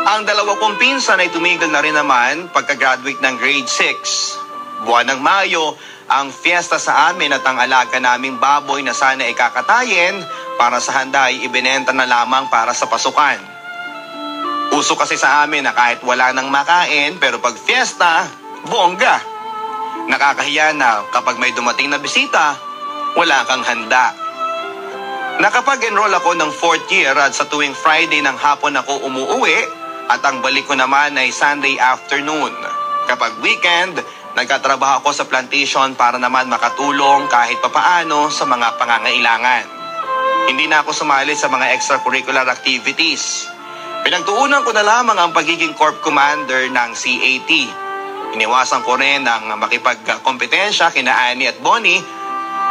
Ang dalawa kong pinsan ay tumigil na rin naman pagka-graduate ng grade 6. Buwan ng Mayo, ang fiesta sa amin at ang alaga naming baboy na sana ikakatayin para sa handa ay ibinenta na lamang para sa pasukan. Uso kasi sa amin na kahit wala nang makain pero pag fiesta, bongga. Nakakahiya na kapag may dumating na bisita, wala kang handa. Nakapag-enroll ako ng 4th year at sa tuwing Friday ng hapon ako umuuwi at ang balik ko naman ay Sunday afternoon. Kapag weekend, nagkatrabaho ako sa plantation para naman makatulong kahit papaano sa mga pangangailangan. Hindi na ako sumali sa mga extracurricular activities. Pinagtuunan ko na lamang ang pagiging Corp Commander ng CAT. Iniwasan ko rin ang makipagkompetensya kina Annie at Bonnie.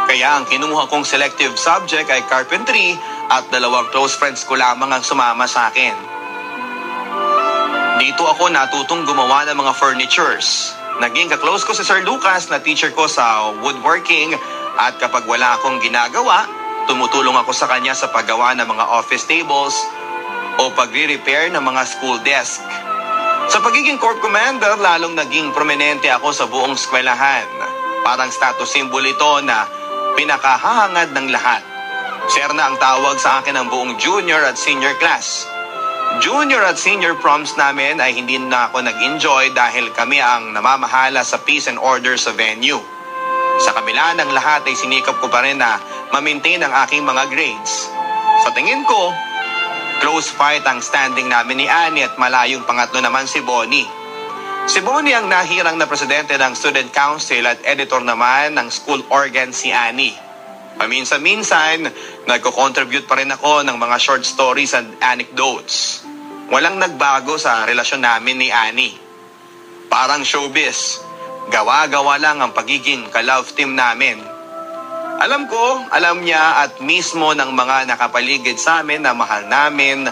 Kaya ang kinuha kong selective subject ay carpentry at 2 close friends ko lamang ang sumama sa akin. Dito ako natutong gumawa ng mga furnitures. Naging kaklose ko si Sir Lucas na teacher ko sa woodworking at kapag wala akong ginagawa, tumutulong ako sa kanya sa paggawa ng mga office tables o pagre-repair ng mga school desk. Sa pagiging Corp Commander, lalong naging prominente ako sa buong eskwelahan. Parang status symbol ito na pinakahahangad ng lahat. Sir na ang tawag sa akin ng buong junior at senior class. Junior at senior proms namin ay hindi na ako nag-enjoy dahil kami ang namamahala sa peace and order sa venue. Sa kabila ng lahat ay sinikap ko pa rin na ma-maintain ang aking mga grades. Sa tingin ko, close fight ang standing namin ni Annie at malayong pangatlo naman si Bonnie. Si Bonnie ang nahirang na presidente ng student council at editor naman ng school organ si Annie. Paminsan-minsan, nagko-contribute pa rin ako ng mga short stories and anecdotes. Walang nagbago sa relasyon namin ni Annie. Parang showbiz, gawa-gawa lang ang pagiging ka-love team namin. Alam ko, alam niya at mismo ng mga nakapaligid sa amin na mahal namin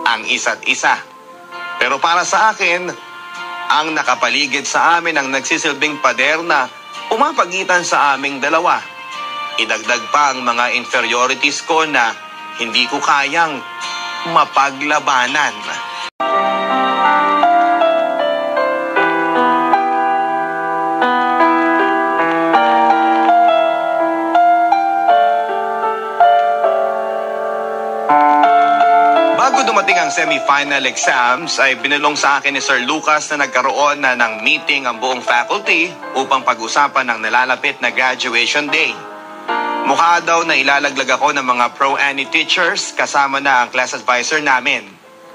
ang isa't isa. Pero para sa akin, ang nakapaligid sa amin ang nagsisilbing pader na umapagitan sa aming dalawa. Idagdag pa ang mga inferiorities ko na hindi ko kayang mapaglabanan. dumating ang semi-final exams ay binulong sa akin ni Sir Lucas na nagkaroon na ng meeting ang buong faculty upang pag-usapan ng nalalapit na graduation day. Mukha daw na ilalaglag ako ng mga pro-Annie teachers kasama na ang class advisor namin.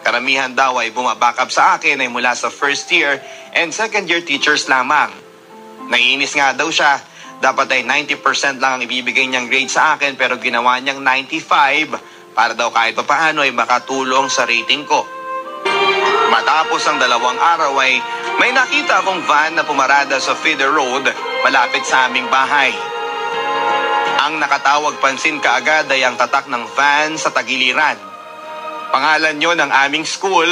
Karamihan daw ay bumabackup sa akin ay mula sa first year and second year teachers lamang. Naiinis nga daw siya, dapat ay 90% lang ang ibibigay niyang grade sa akin pero ginawa niyang 95 para daw kahit pa paano ay makatulong sa rating ko. Matapos ang 2 araw ay may nakita akong van na pumarada sa feeder road malapit sa aming bahay. Ang nakatawag pansin kaagad ay ang tatak ng van sa tagiliran. Pangalan yon ng aming school,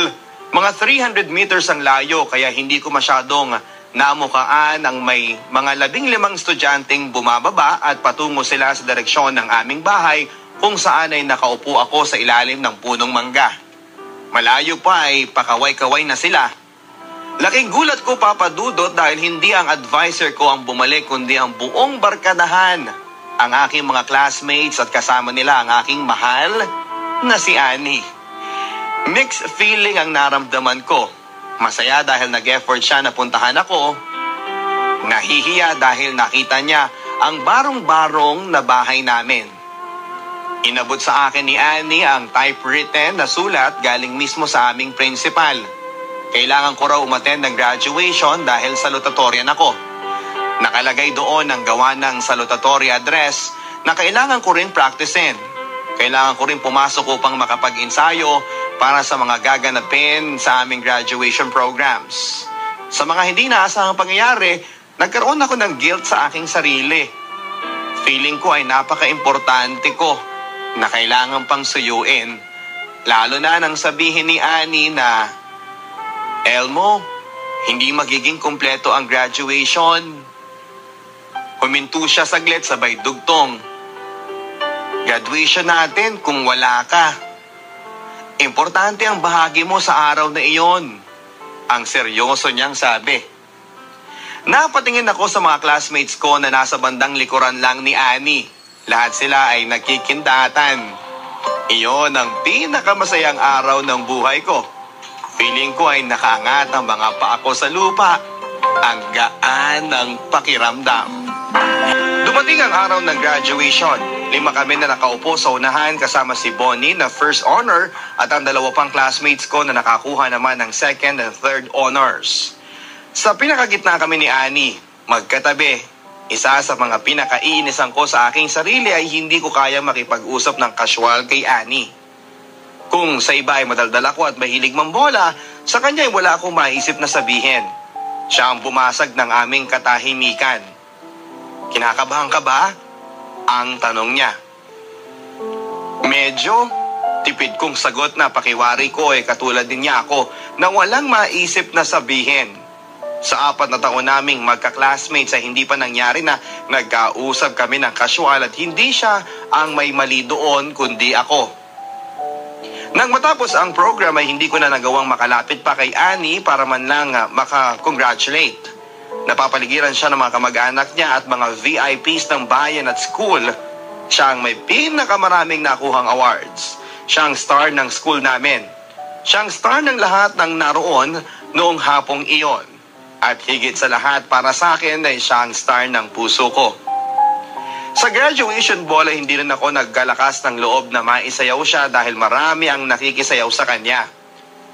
mga 300 meters ang layo kaya hindi ko masyadong namukaan ang may mga 15 estudyanteng bumababa at patungo sila sa direksyon ng aming bahay kung saan ay nakaupo ako sa ilalim ng punong mangga. Malayo pa ay pakaway-kaway na sila. Laking gulat ko, Papa Dudot, dahil hindi ang advisor ko ang bumalik kundi ang buong barkadahan. Ang aking mga classmates at kasama nila ang aking mahal na si Annie. Mixed feeling ang naramdaman ko. Masaya dahil nag-effort siya na puntahan ako. Nahihiya dahil nakita niya ang barong-barong na bahay namin. Inabot sa akin ni Annie ang typewritten na sulat galing mismo sa aming principal. Kailangan ko raw umattend ng graduation dahil salutatorian ako. Nakalagay doon ang gawa ng salutatory address na kailangan ko rin practicein. Kailangan ko rin pumasok upang makapag-ensayo para sa mga gaganapin sa aming graduation programs. Sa mga hindi naasahang pangyayari, nagkaroon ako ng guilt sa aking sarili. Feeling ko ay napaka-importante ko na kailangan pang suyuin. Lalo na nang sabihin ni Annie na, Elmo, hindi magiging kumpleto ang graduation. Huminto siya saglit sabay dugtong. Graduation natin kung wala ka. Importante ang bahagi mo sa araw na iyon. Ang seryoso niyang sabi. Napatingin ako sa mga classmates ko na nasa bandang likuran lang ni Annie. Lahat sila ay nakikindatan. Iyon ang pinakamasayang araw ng buhay ko. Feeling ko ay nakaangat ang mga paa ko sa lupa. Ang gaan ng pakiramdam. Dumating ang araw ng graduation. 5 kami na nakaupo sa unahan kasama si Bonnie na first honor at ang 2 pang classmates ko na nakakuha naman ng second and third honors. Sa pinakagitna kami ni Annie, magkatabi. Isa sa mga pinakaiinisan ko sa aking sarili ay hindi ko kaya makipag-usap ng casual kay Annie. Kung sa iba ay madaldal ako at mahilig mambola, sa kanya ay wala akong maisip na sabihin. Siya ang bumasag ng aming katahimikan. Kinakabahan ka ba? Ang tanong niya. Medyo tipid kong sagot na pakiwari ko ay katulad din niya ako na walang maisip na sabihin. Sa 4 na taon naming magka-classmates ay hindi pa nangyari na nagkausap kami ng casual at hindi siya ang may mali doon kundi ako. Nang matapos ang program ay hindi ko na nagawang makalapit pa kay Annie para man lang maka-congratulate. Napapaligiran siya ng mga kamag-anak niya at mga VIPs ng bayan at school. Siya ang may pinakamaraming nakuhang awards. Siya ang star ng school namin. Siya ang star ng lahat ng naroon noong hapong iyon. At higit sa lahat para sa akin ay siya ang star ng puso ko. Sa graduation ball ay hindi rin ako naggalakas ng loob na maisayaw siya dahil marami ang nakikisayaw sa kanya.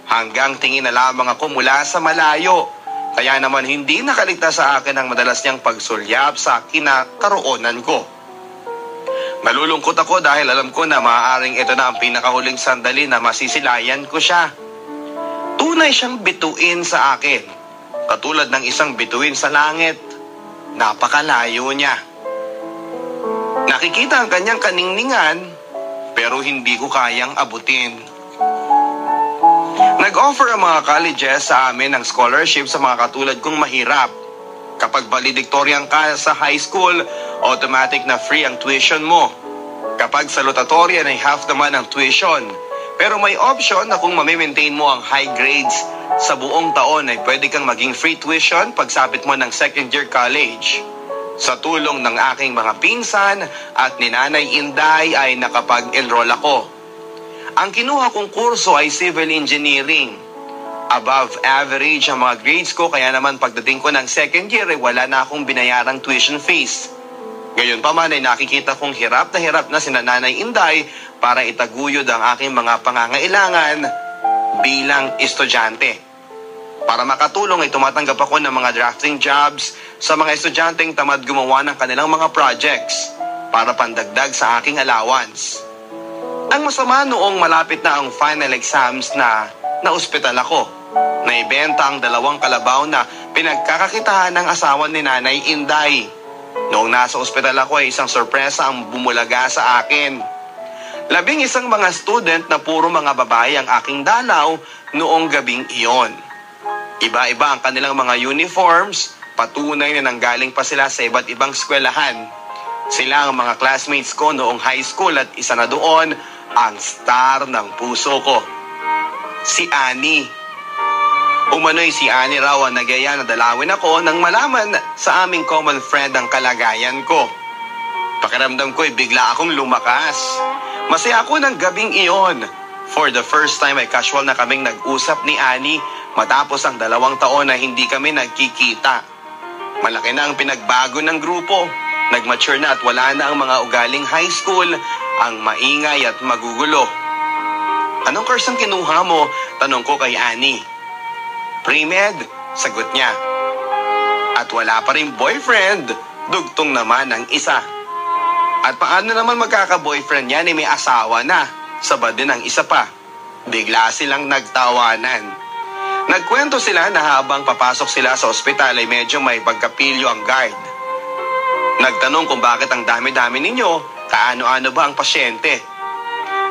Hanggang tingin na lamang ako mula sa malayo. Kaya naman hindi nakaligtas sa akin ang madalas niyang pagsulyap sa kinakaroonan ko. Nalulungkot ako dahil alam ko na maaaring ito na ang pinakahuling sandali na masisilayan ko siya. Tunay siyang bituin sa akin. Katulad ng isang bituin sa langit, napakalayo niya. Nakikita ang kanyang kaningningan, pero hindi ko kayang abutin. Nag-offer ang mga colleges sa amin ng scholarship sa mga katulad kong mahirap. Kapag valedictorian ka sa high school, automatic na free ang tuition mo. Kapag salutatorian ay half naman ang tuition. Pero may option na kung mamimaintain mo ang high grades sa buong taon ay pwede kang maging free tuition pagsapit mo ng second year college. Sa tulong ng aking mga pinsan at ni Nanay Inday ay nakapag-enroll ako. Ang kinuha kong kurso ay civil engineering. Above average ang mga grades ko, kaya naman pagdating ko ng second year ay wala na akong binayarang tuition fees. Ngayon pa man ay nakikita kong hirap na si Nanay Inday para itaguyod ang aking mga pangangailangan bilang estudyante. Para makatulong ay tumatanggap ako ng mga drafting jobs sa mga estudyanteng tamad gumawa ng kanilang mga projects para pandagdag sa aking allowance. Ang masama noong malapit na ang final exams na naospital ako. Naibenta ang 2 kalabaw na pinagkakakitaan ng asawa ni Nanay Inday. Noong nasa ospital ako ay isang sorpresa ang bumulaga sa akin. 11 mga student na puro mga babae ang aking dalaw noong gabing iyon. Iba-iba ang kanilang mga uniforms, patunay na nanggaling pa sila sa iba't ibang eskwelahan. Sila ang mga classmates ko noong high school at isa na doon ang star ng puso ko. Si Annie. Umano'y si Annie raw ang nagyaya na dalawin ako nang malaman sa aming common friend ang kalagayan ko. Pakiramdam ko ay bigla akong lumakas. Masaya ako ng gabing iyon. For the first time ay casual na kaming nag-usap ni Annie matapos ang 2 taon na hindi kami nagkikita. Malaki na ang pinagbago ng grupo. Nag-mature na at wala na ang mga ugaling high school, ang maingay at magugulo. Anong course ang kinuha mo? Tanong ko kay Annie. Pre-med, sagot niya. At wala pa rin boyfriend, dugtong naman ang isa. At paano naman magkaka-boyfriend yan may asawa na? Sabad din ang isa pa. Bigla silang nagtawanan. Nagkwento sila na habang papasok sila sa ospital ay medyo may pagkapilyo ang guard. Nagtanong kung bakit ang dami-dami ninyo, kaano-ano ba ang pasyente.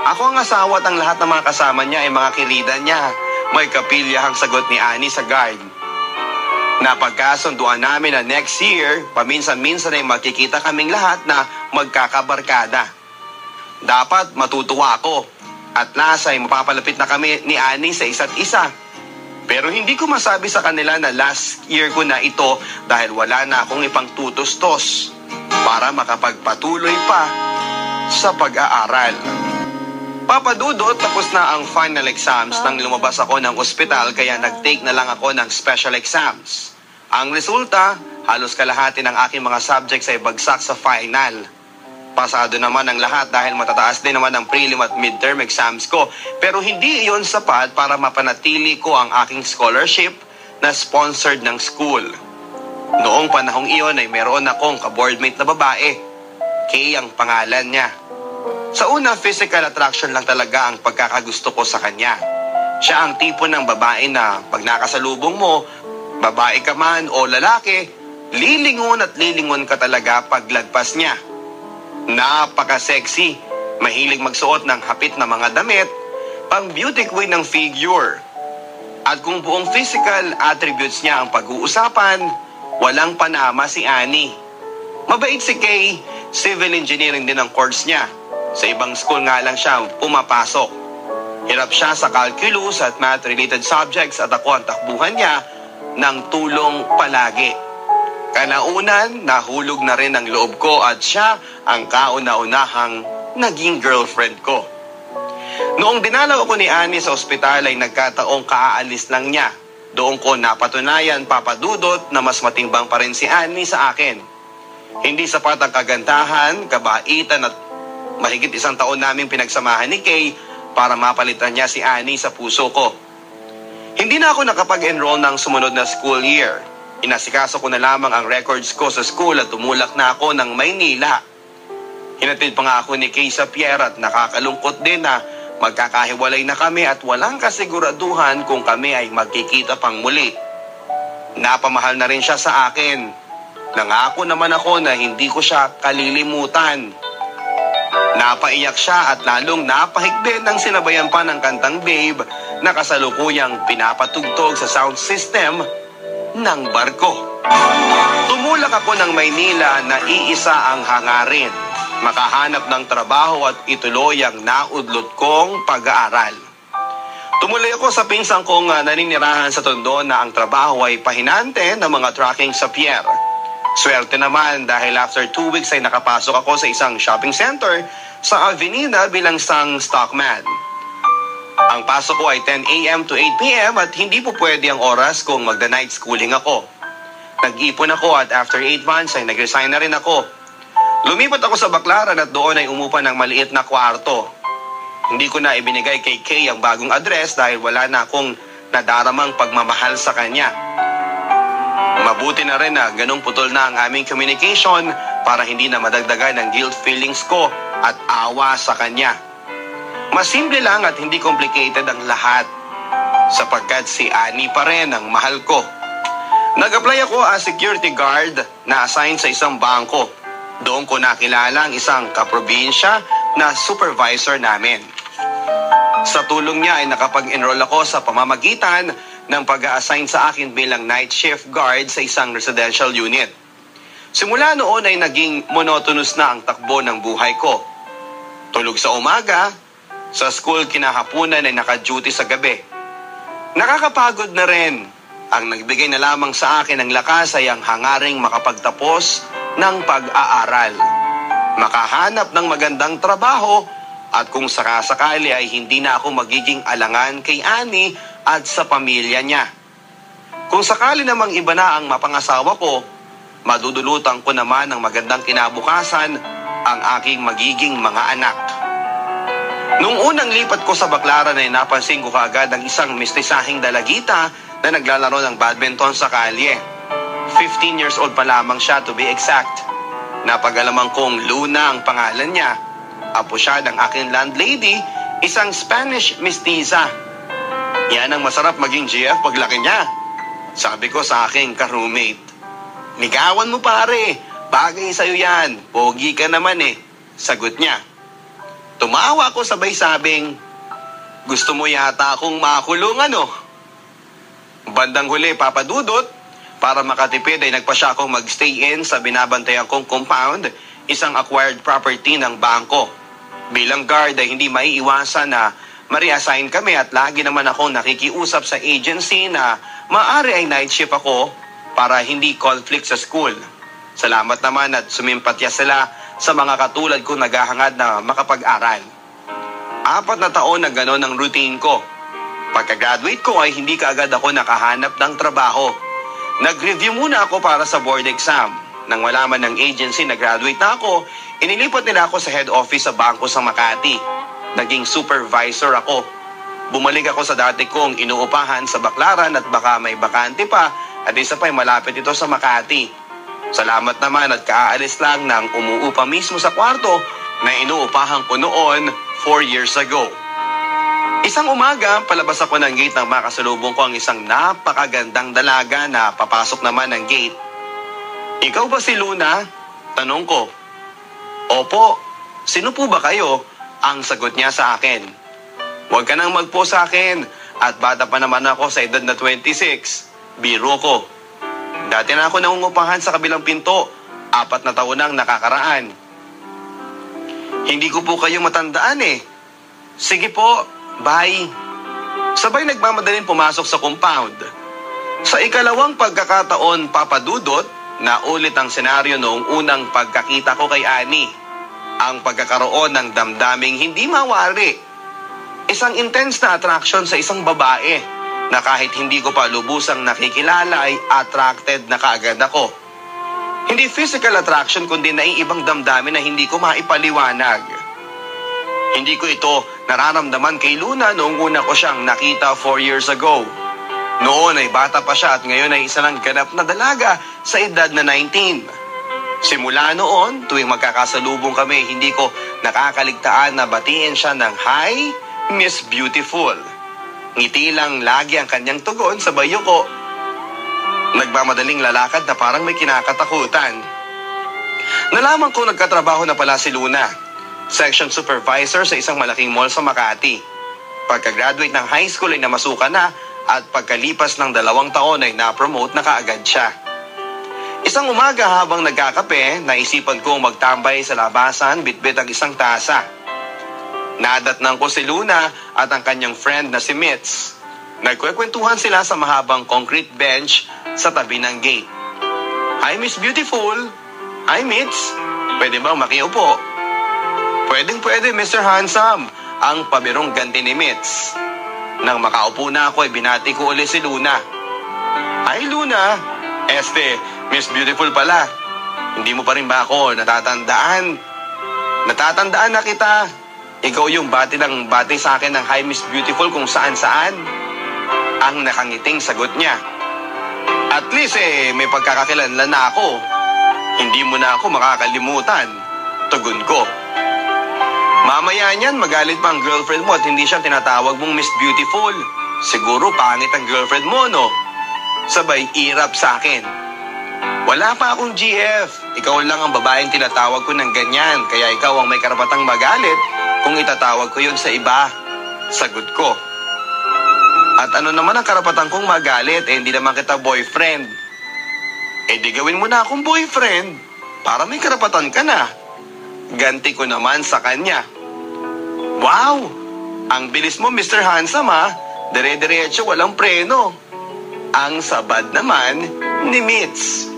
Ako ang asawa at ang lahat ng mga kasama niya ay mga kilida niya. May kapilyahang sagot ni Annie sa guard. Napagkasunduan namin na next year, paminsan-minsan ay magkikita kaming lahat na magkakabarkada. Dapat matutuwa ako. At last ay mapapalapit na kami ni Annie sa isa't isa. Pero hindi ko masabi sa kanila na last year ko na ito dahil wala na akong ipang tutustos para makapagpatuloy pa sa pag-aaral. Papadudot, tapos na ang final exams nang lumabas ako ng ospital kaya nag-take na lang ako ng special exams. Ang resulta, halos kalahati ng aking mga subjects ay bagsak sa final. Pasado naman ang lahat dahil matataas din naman ang prelim at midterm exams ko. Pero hindi iyon sapat para mapanatili ko ang aking scholarship na sponsored ng school. Noong panahong iyon ay meron akong ka-boardmate na babae. Kay ang pangalan niya. Sa una, physical attraction lang talaga ang pagkakagusto ko sa kanya. Siya ang tipo ng babae na pag nakasalubong mo, babae ka man o lalaki, lilingon at lilingon ka talaga paglagpas niya. Napaka-sexy, mahilig magsuot ng hapit na mga damit, pang beauty queen ng figure. At kung buong physical attributes niya ang pag-uusapan, walang panama si Annie. Mabait si Kay, civil engineering din ang course niya. Sa ibang school nga lang siya pumapasok. Hirap siya sa calculus at math-related subjects at ako ang takbuhan niya ng tulong palagi. Kalaunan, nahulog na rin ang loob ko at siya ang kauna-unahang naging girlfriend ko. Noong dinalaw ako ni Annie sa ospital ay nagkataong kaaalis lang niya. Doon ko napatunayan, papadudot, na mas matimbang pa rin si Annie sa akin. Hindi sapat ang kagandahan, kabaitan at mahigit 1 taon naming pinagsamahan ni Kay para mapalitan niya si Annie sa puso ko. Hindi na ako nakapag-enroll ng sumunod na school year. Inasikaso ko na lamang ang records ko sa school at tumulak na ako ng Maynila. Hinatid pa nga ako ni Kay sa Pierre at nakakalungkot din na magkakahiwalay na kami at walang kasiguraduhan kung kami ay magkikita pang muli. Napamahal na rin siya sa akin. Nangako naman ako na hindi ko siya kalilimutan. Napaiyak siya at lalong napahigpit ng sinabayan pa ng kantang Babe na kasalukuyang pinapatugtog sa sound system ng barko. Tumulak ako ng Maynila na iisa ang hangarin, makahanap ng trabaho at ituloy ang naudlot kong pag-aaral. Tumuloy ako sa pinsang kong naninirahan sa Tondo na ang trabaho ay pahinante ng mga trucking sa Pierre. Swerte naman dahil after 2 weeks ay nakapasok ako sa isang shopping center sa Avenida bilang isang stockman. Ang pasok ko ay 10 a.m. to 8 p.m. at hindi po pwede ang oras kung magda-night schooling ako. Nag-ipon ako at after 8 months ay nag-resign na rin ako. Lumipat ako sa Baclaran at doon ay umupa ng maliit na kwarto. Hindi ko na ibinigay kay Kay ang bagong address dahil wala na akong nadaramang pagmamahal sa kanya. Mabuti na rin na ganung putol na ang aming communication para hindi na madagdagan ang guilt feelings ko at awa sa kanya. Mas simple lang at hindi complicated ang lahat sapagkat si Annie pa rin ang mahal ko. Nag-apply ako as security guard na assign sa isang bangko. Doon ko nakilala ang isang kaprobinsya na supervisor namin. Sa tulong niya ay nakapag-enroll ako sa pamamagitan ng pag-a-assign sa akin bilang night shift guard sa isang residential unit. Simula noon ay naging monotonous na ang takbo ng buhay ko. Tulog sa umaga, sa school kinahapunan ay naka-duty sa gabi. Nakakapagod na rin. Ang nagbigay na lamang sa akin ng lakas ay ang hangaring makapagtapos ng pag-aaral. Makahanap ng magandang trabaho at kung sakasakali ay hindi na ako magiging alangan kay Annie at sa pamilya niya. Kung sakali namang iba na ang mapangasawa ko, madudulutan ko naman ng magandang kinabukasan ang aking magiging mga anak. Nung unang lipat ko sa Baclaran ay napansin ko kaagad ang isang mistisahing dalagita na naglalaro ng badminton sa kalye. 15 years old pa lamang siya to be exact. Napag-alaman kong Luna ang pangalan niya. Apo siya ng aking landlady, isang Spanish mestiza. Yan ang masarap maging GF paglaki niya. Sabi ko sa aking ka-roommate, ligawan mo pare, bagay sa'yo yan, pogi ka naman eh. Sagot niya. Tumawa ako sabay sabing, gusto mo yata akong makulong ano? Bandang huli, Papa Dudut, para makatipid ay nagpa siya akong magstay in sa binabantayan kong compound, isang acquired property ng bangko. Bilang guard ay hindi maiiwasan na ma-reassign kami at lagi naman ako nakikiusap sa agency na maaari ay night shift ako para hindi conflict sa school. Salamat naman at sumimpatya sila sa mga katulad ko naghahangad na makapag-aral. 4 na taon na gano'n ang routine ko. Pagka-graduate ko ay hindi kaagad ako nakahanap ng trabaho. Nag-review muna ako para sa board exam. Nang malaman ng agency na graduate na ako, inilipat nila ako sa head office sa bangko sa Makati. Naging supervisor ako. Bumalik ako sa dati kong inuupahan sa Baclaran at baka may bakante pa at isa pa'y malapit ito sa Makati. Salamat naman at kaalis lang nang umuupa mismo sa kwarto na inuupahan ko noon 4 years ago. Isang umaga, palabas ako ng gate nang makasalubong ko ang isang napakagandang dalaga na papasok naman ng gate. Ikaw ba si Luna? Tanong ko. Opo, sino po ba kayo? Ang sagot niya sa akin. Huwag ka nang magpo sa akin at bata pa naman ako sa edad na 26. Biro ko. Dati na ako nangungupahan sa kabilang pinto. 4 na taon nang nakakaraan. Hindi ko po kayo matandaan eh. Sige po, bye. Sabay nagmamadaling pumasok sa compound. Sa ikalawang pagkakataon, Papa Dudut, na ulit ang senaryo noong unang pagkakita ko kay Annie. Ang pagkakaroon ng damdaming hindi mawari. Isang intense na attraction sa isang babae na kahit hindi ko pa lubusang nakikilala ay attracted na kaagad ako. Hindi physical attraction kundi naiibang damdamin na hindi ko maipaliwanag. Hindi ko ito nararamdaman kay Luna noong una ko siyang nakita 4 years ago. Noon ay bata pa siya at ngayon ay isa ng ganap na dalaga sa edad na 19. Simula noon, tuwing magkakasalubong kami, hindi ko nakakaligtaan na batiin siya ng Hi, Miss Beautiful. Ngiti lang lagi ang kanyang tugon sa bayo ko. Nagmamadaling lalakad na parang may kinakatakutan. Nalaman ko nagkatrabaho na pala si Luna, section supervisor sa isang malaking mall sa Makati. Pagka-graduate ng high school ay namasukan na at pagkalipas ng 2 taon ay na-promote na kaagad siya. Isang umaga habang nagkakape, naisipan kong magtambay sa labasan bitbit ang isang tasa. Nadatnang ko si Luna at ang kanyang friend na si Mitz. Nagkwekwentuhan sila sa mahabang concrete bench sa tabi ng gate. Hi Miss Beautiful! Hi Mitz! Pwede bang makiupo? Pwedeng pwede Mr. Handsome! Ang pabirong ganti ni Mitz. Nang makaupo na ako, binati ko ulit si Luna. Ay Luna, Miss Beautiful pala. Hindi mo pa rin ba ako natatandaan? Natatandaan na kita. Ikaw yung bati sa akin ng Hi Miss Beautiful kung saan-saan. Ang nakangiting sagot niya. At least may pagkakakilanlan na ako. Hindi mo na ako makakalimutan. Tugon ko. Mamaya niyan, magalit pa ang girlfriend mo at hindi siya tinatawag mong Miss Beautiful. Siguro pangit ang girlfriend mo, no? Sabay irap sa akin. Wala pa akong GF. Ikaw lang ang babaeng tinatawag ko ng ganyan. Kaya ikaw ang may karapatang magalit kung itatawag ko yun sa iba. Sagot ko. At ano naman ang karapatan kong magalit? Hindi naman kita boyfriend. Di gawin mo na akong boyfriend para may karapatan ka na. Ganti ko naman sa kanya. Wow! Ang bilis mo, Mr. Handsome, ha? Dire-diretso, walang preno. Ang sabad naman ni Mitz.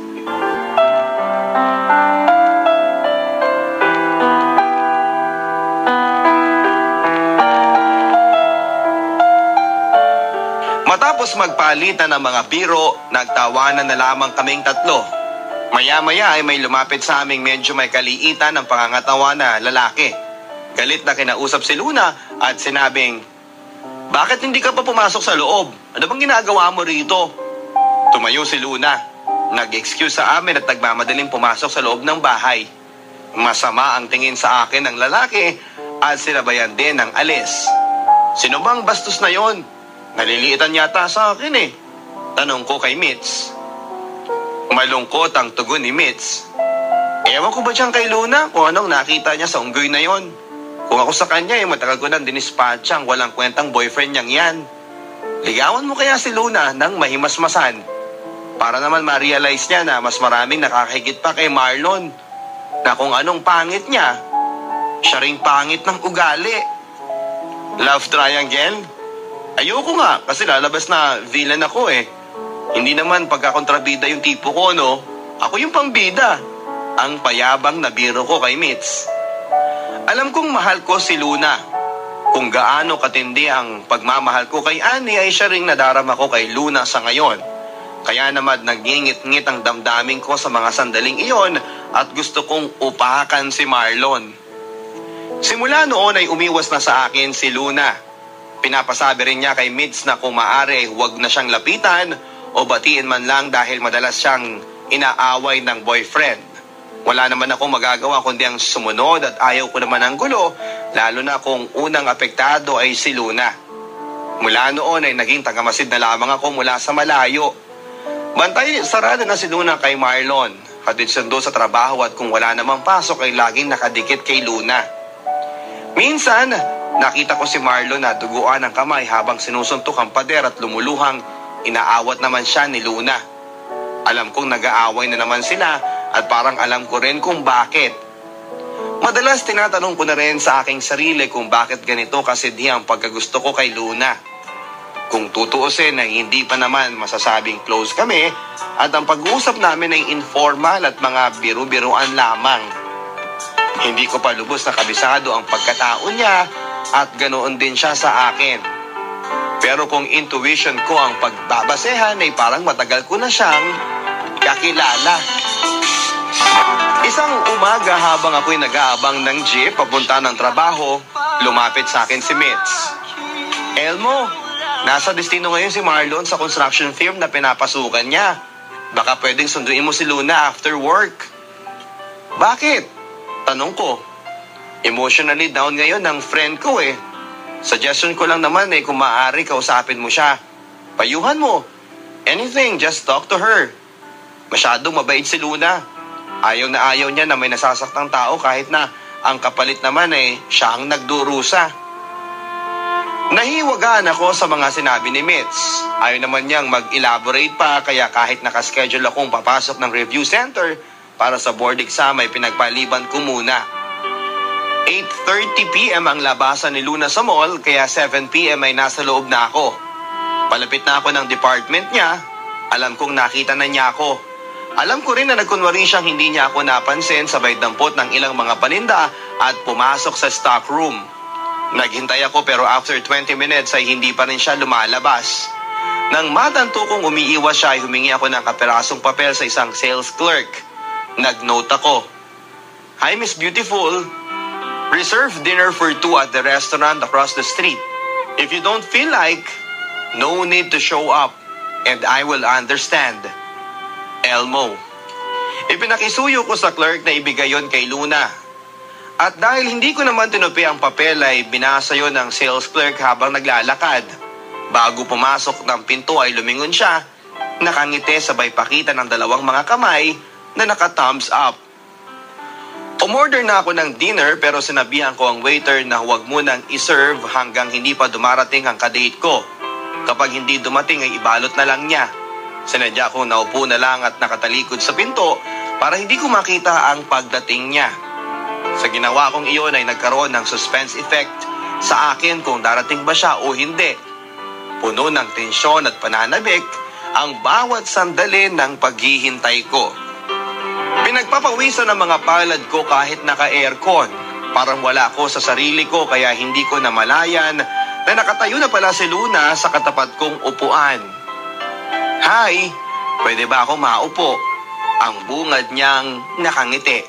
Matapos magpalitan ng mga biro, nagtawanan na lamang kaming tatlo. Maya-maya ay may lumapit sa aming medyo may kaliitan ng pangangatawa na lalaki. Galit na kinausap si Luna at sinabing, "Bakit hindi ka pa pumasok sa loob? Ano bang ginagawa mo rito?" Tumayo si Luna. Nag-excuse sa amin at nagmamadaling pumasok sa loob ng bahay. Masama ang tingin sa akin ng lalaki at sinabayan din ng alis. Sino bang bastos na yon? Naliliitan yata sa akin Tanong ko kay Mitz. Malungkot ang tugon ni Mitz. Ewan ko ba dyan kay Luna kung anong nakita niya sa unggoy na yon? Kung ako sa kanya matagal ko nang dinispatchang walang kwentang boyfriend niyang yan. Ligawan mo kaya si Luna ng mahimasmasan para naman ma-realize niya na mas maraming nakakahigit pa kay Marlon na kung anong pangit niya, siya ring pangit ng ugali. Love triangle? Ayoko nga kasi lalabas na villain ako Hindi naman pagkakontrabida yung tipo ko, no? Ako yung pangbida. Ang payabang na biro ko kay Mitz. Alam kong mahal ko si Luna. Kung gaano katindi ang pagmamahal ko kay Annie ay siya ring nadarama ko kay Luna sa ngayon. Kaya naman nagingit-ngit ang damdamin ko sa mga sandaling iyon at gusto kong upakan si Marlon. Simula noon ay umiwas na sa akin si Luna. Pinapasabi rin niya kay Mitz na kung maaari huwag na siyang lapitan o batiin man lang dahil madalas siyang inaaway ng boyfriend. Wala naman akong magagawa kundi ang sumunod at ayaw ko naman ang gulo, lalo na kung unang apektado ay si Luna. Mula noon ay naging tagamasid na lamang ako mula sa malayo. Bantay sarado na si Luna kay Marlon. Hatid sundo sa trabaho at kung wala namang pasok ay laging nakadikit kay Luna. Minsan, nakita ko si Marlon na duguan ang kamay habang sinusuntok ang pader at lumuluhang inaawat naman siya ni Luna. Alam kong nag-aaway na naman sila at parang alam ko rin kung bakit. Madalas tinatanong ko na rin sa aking sarili kung bakit ganito kasidhi ang pagkagusto ko kay Luna. Kung tutuusin ay hindi pa naman masasabing close kami at ang pag-uusap namin ay informal at mga biru-biruan lamang. Hindi ko pa lubos na kabisado ang pagkatao niya at ganoon din siya sa akin. Pero kung intuition ko ang pagbabasehan ay parang matagal ko na siyang kakilala. Isang umaga habang ako'y nag-aabang ng jeep papunta ng trabaho, lumapit sa akin si Mitz. Elmo, nasa destino ngayon si Marlon sa construction firm na pinapasukan niya. Baka pwedeng sunduin mo si Luna after work. Bakit? Tanong ko. Emotionally down ngayon ng friend ko Suggestion ko lang naman kung maaari kausapin mo siya. Payuhan mo. Anything, just talk to her. Masyadong mabait si Luna. Ayaw na ayaw niya na may nasasaktang tao kahit na ang kapalit naman siya ang nagdurusa. Nahiwagaan ako sa mga sinabi ni Mitz. Ayaw naman niyang mag-elaborate pa kaya kahit nakaschedule akong papasok ng review center para sa board exam ay pinagpaliban ko muna. 8:30 p.m. ang labasan ni Luna sa mall kaya 7 p.m. ay nasa loob na ako. Palapit na ako ng department niya. Alam kong nakita na niya ako. Alam ko rin na nagkunwari siyang hindi niya ako napansin sabay dampot ng ilang mga paninda at pumasok sa stock room. Naghintay ako pero after 20 minutes ay hindi pa rin siya lumalabas. Nang matanto kong umiiwas siya ay humingi ako ng kaperasong papel sa isang sales clerk. Nag-note ako. Hi Miss Beautiful, reserve dinner for 2 at the restaurant across the street. If you don't feel like, no need to show up and I will understand. Elmo. Ipinakisuyo ko sa clerk na ibigay yon kay Luna. At dahil hindi ko naman tinupi ang papel ay binasa yon ng sales clerk habang naglalakad. Bago pumasok ng pinto ay lumingon siya, nakangiti sabay pakita ng 2 mga kamay na naka-thumbs up. Umorder na ako ng dinner pero sinabihan ko ang waiter na huwag munang iserve hanggang hindi pa dumarating ang kadate ko. Kapag hindi dumating ay ibalot na lang niya. Sinadya kong naupo na lang at nakatalikod sa pinto para hindi ko makita ang pagdating niya. Sa ginawa kong iyon ay nagkaroon ng suspense effect sa akin kung darating ba siya o hindi. Puno ng tensyon at pananabik ang bawat sandali ng paghihintay ko. Pinagpapawisan ang mga palad ko kahit naka-aircon. Parang wala ako sa sarili ko kaya hindi ko namalayan na nakatayo na pala si Luna sa katapat kong upuan. Hi, pwede ba ako maupo? Ang bungad niyang nakangiti.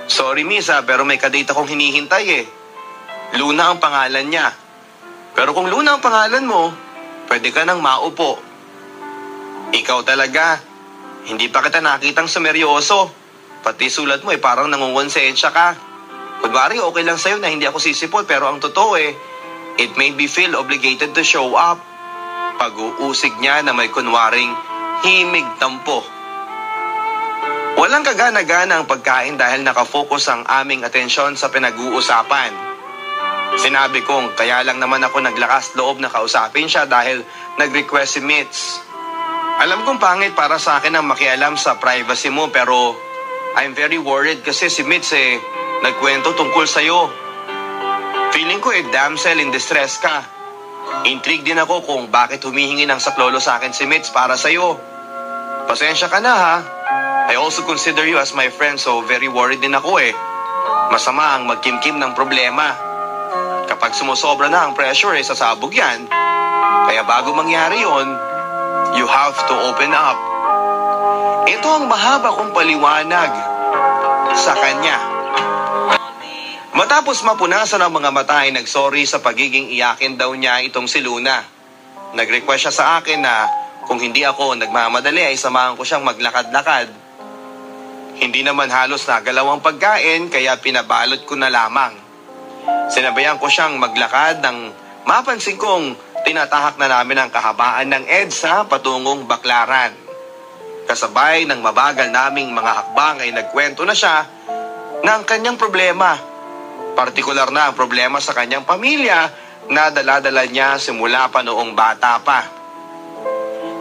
Sorry Misa, pero may kadate akong hinihintay eh. Luna ang pangalan niya. Pero kung Luna ang pangalan mo, pwede ka nang maupo. Ikaw talaga. Hindi pa kita nakitang sumeryoso. Pati sulat mo parang nangungonsensya ka. Kunwari okay lang sa'yo na hindi ako sisipol pero ang totoo it made me feel obligated to show up. Pag-uusig niya na may kunwaring himig tampo. Walang kagana-gana ang pagkain dahil nakafocus ang aming atensyon sa pinag-uusapan. Sinabi kong kaya lang naman ako naglakas loob na kausapin siya dahil nag-request si Mitz. Alam kong pangit para sa akin ang makialam sa privacy mo pero I'm very worried kasi si Mitz nagkwento tungkol sa'yo. Feeling ko damsel in distress ka. Intrigued din ako kung bakit humihingi ng saklolo sa akin si Mitz para sa'yo. Pasensya ka na ha. I also consider you as my friend so very worried din ako Masama ang magkimkim ng problema. Kapag sumusobra na ang pressure sasabog yan. Kaya bago mangyari yon, you have to open up. Ito ang mahaba kong paliwanag sa kanya. Matapos mapunasan ang mga mata ay nagsorry sa pagiging iyakin daw niya itong si Luna. Nag-request siya sa akin na kung hindi ako nagmamadali ay samahan ko siyang maglakad-lakad. Hindi naman halos nagalaw ang pagkain kaya pinabalot ko na lamang. Sinabayan ko siyang maglakad nang mapansin kong tinatahak na namin ang kahabaan ng EDSA patungong Baklaran. Kasabay ng mabagal naming mga hakbang ay nagkwento na siya ng kanyang problema. Partikular na ang problema sa kanyang pamilya na dala-dala niya simula pa noong bata pa.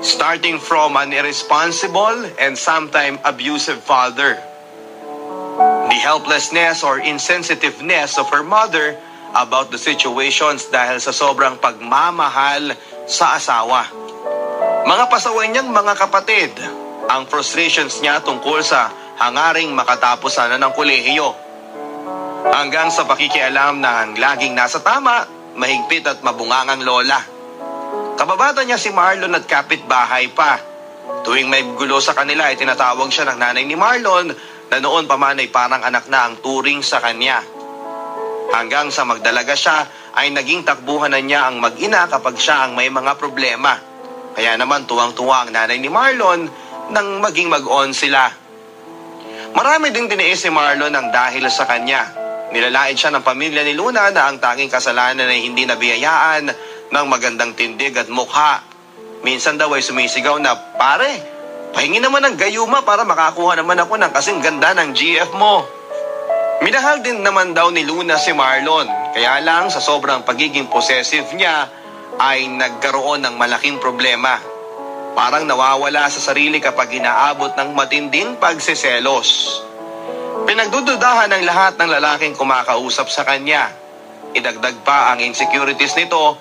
Starting from an irresponsible and sometimes abusive father. The helplessness or insensitiveness of her mother about the situations dahil sa sobrang pagmamahal sa asawa. Mga pasaway niyang mga kapatid, ang frustrations niya tungkol sa hangaring makatapos sana ng kolehiyo. Hanggang sa pakikialam na ang laging nasa tama, mahigpit at mabungangang lola. Kababata niya si Marlon at kapitbahay pa. Tuwing may gulo sa kanila ay tinatawag siya ng nanay ni Marlon na noon pa man ay parang anak na ang turing sa kanya. Hanggang sa magdalaga siya ay naging takbuhan na niya ang mag-ina kapag siya ang may mga problema. Kaya naman tuwang-tuwa ang nanay ni Marlon nang maging mag-on sila. Marami ding tiniis si Marlon ang dahil sa kanya. Nilalait siya ng pamilya ni Luna na ang tanging kasalanan ay hindi nabiyayaan ng magandang tindig at mukha. Minsan daw ay sumisigaw na, "Pare, pahingi naman ng gayuma para makakuha naman ako ng kasing ganda ng GF mo." Minahal din naman daw ni Luna si Marlon, kaya lang sa sobrang pagiging possessive niya ay nagkaroon ng malaking problema. Parang nawawala sa sarili kapag inaabot ng matinding pagseselos. Pinagdududahan ng lahat ng lalaking kumakausap sa kanya. Idagdag pa ang insecurities nito,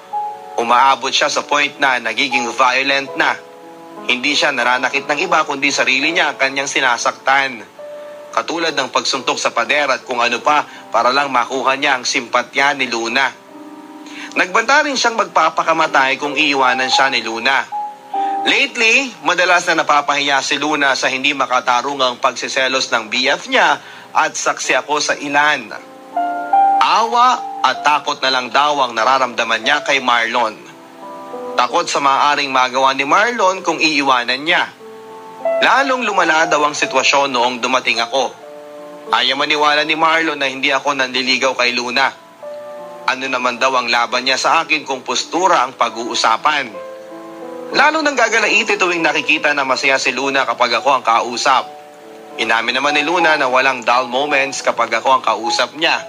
umaabot siya sa point na nagiging violent na. Hindi siya naranakit ng iba kundi sarili niya ang kanyang sinasaktan. Katulad ng pagsuntok sa pader at kung ano pa para lang makuha niya ang simpatya ni Luna. Nagbanta rin siyang magpapakamatay kung iiwanan siya ni Luna. Lately, madalas na napapahiya si Luna sa hindi makatarungang pagsiselos ng BF niya at saksi ako sa ilan. Awa at takot na lang daw ang nararamdaman niya kay Marlon. Takot sa maaaring magawa ni Marlon kung iiwanan niya. Lalong lumala daw ang sitwasyon noong dumating ako. Ayaw maniwala ni Marlon na hindi ako nanliligaw kay Luna. Ano naman daw ang laban niya sa akin kung postura ang pag-uusapan. Lalo nang gagalaiti tuwing nakikita na masaya si Luna kapag ako ang kausap. Inamin naman ni Luna na walang dull moments kapag ako ang kausap niya.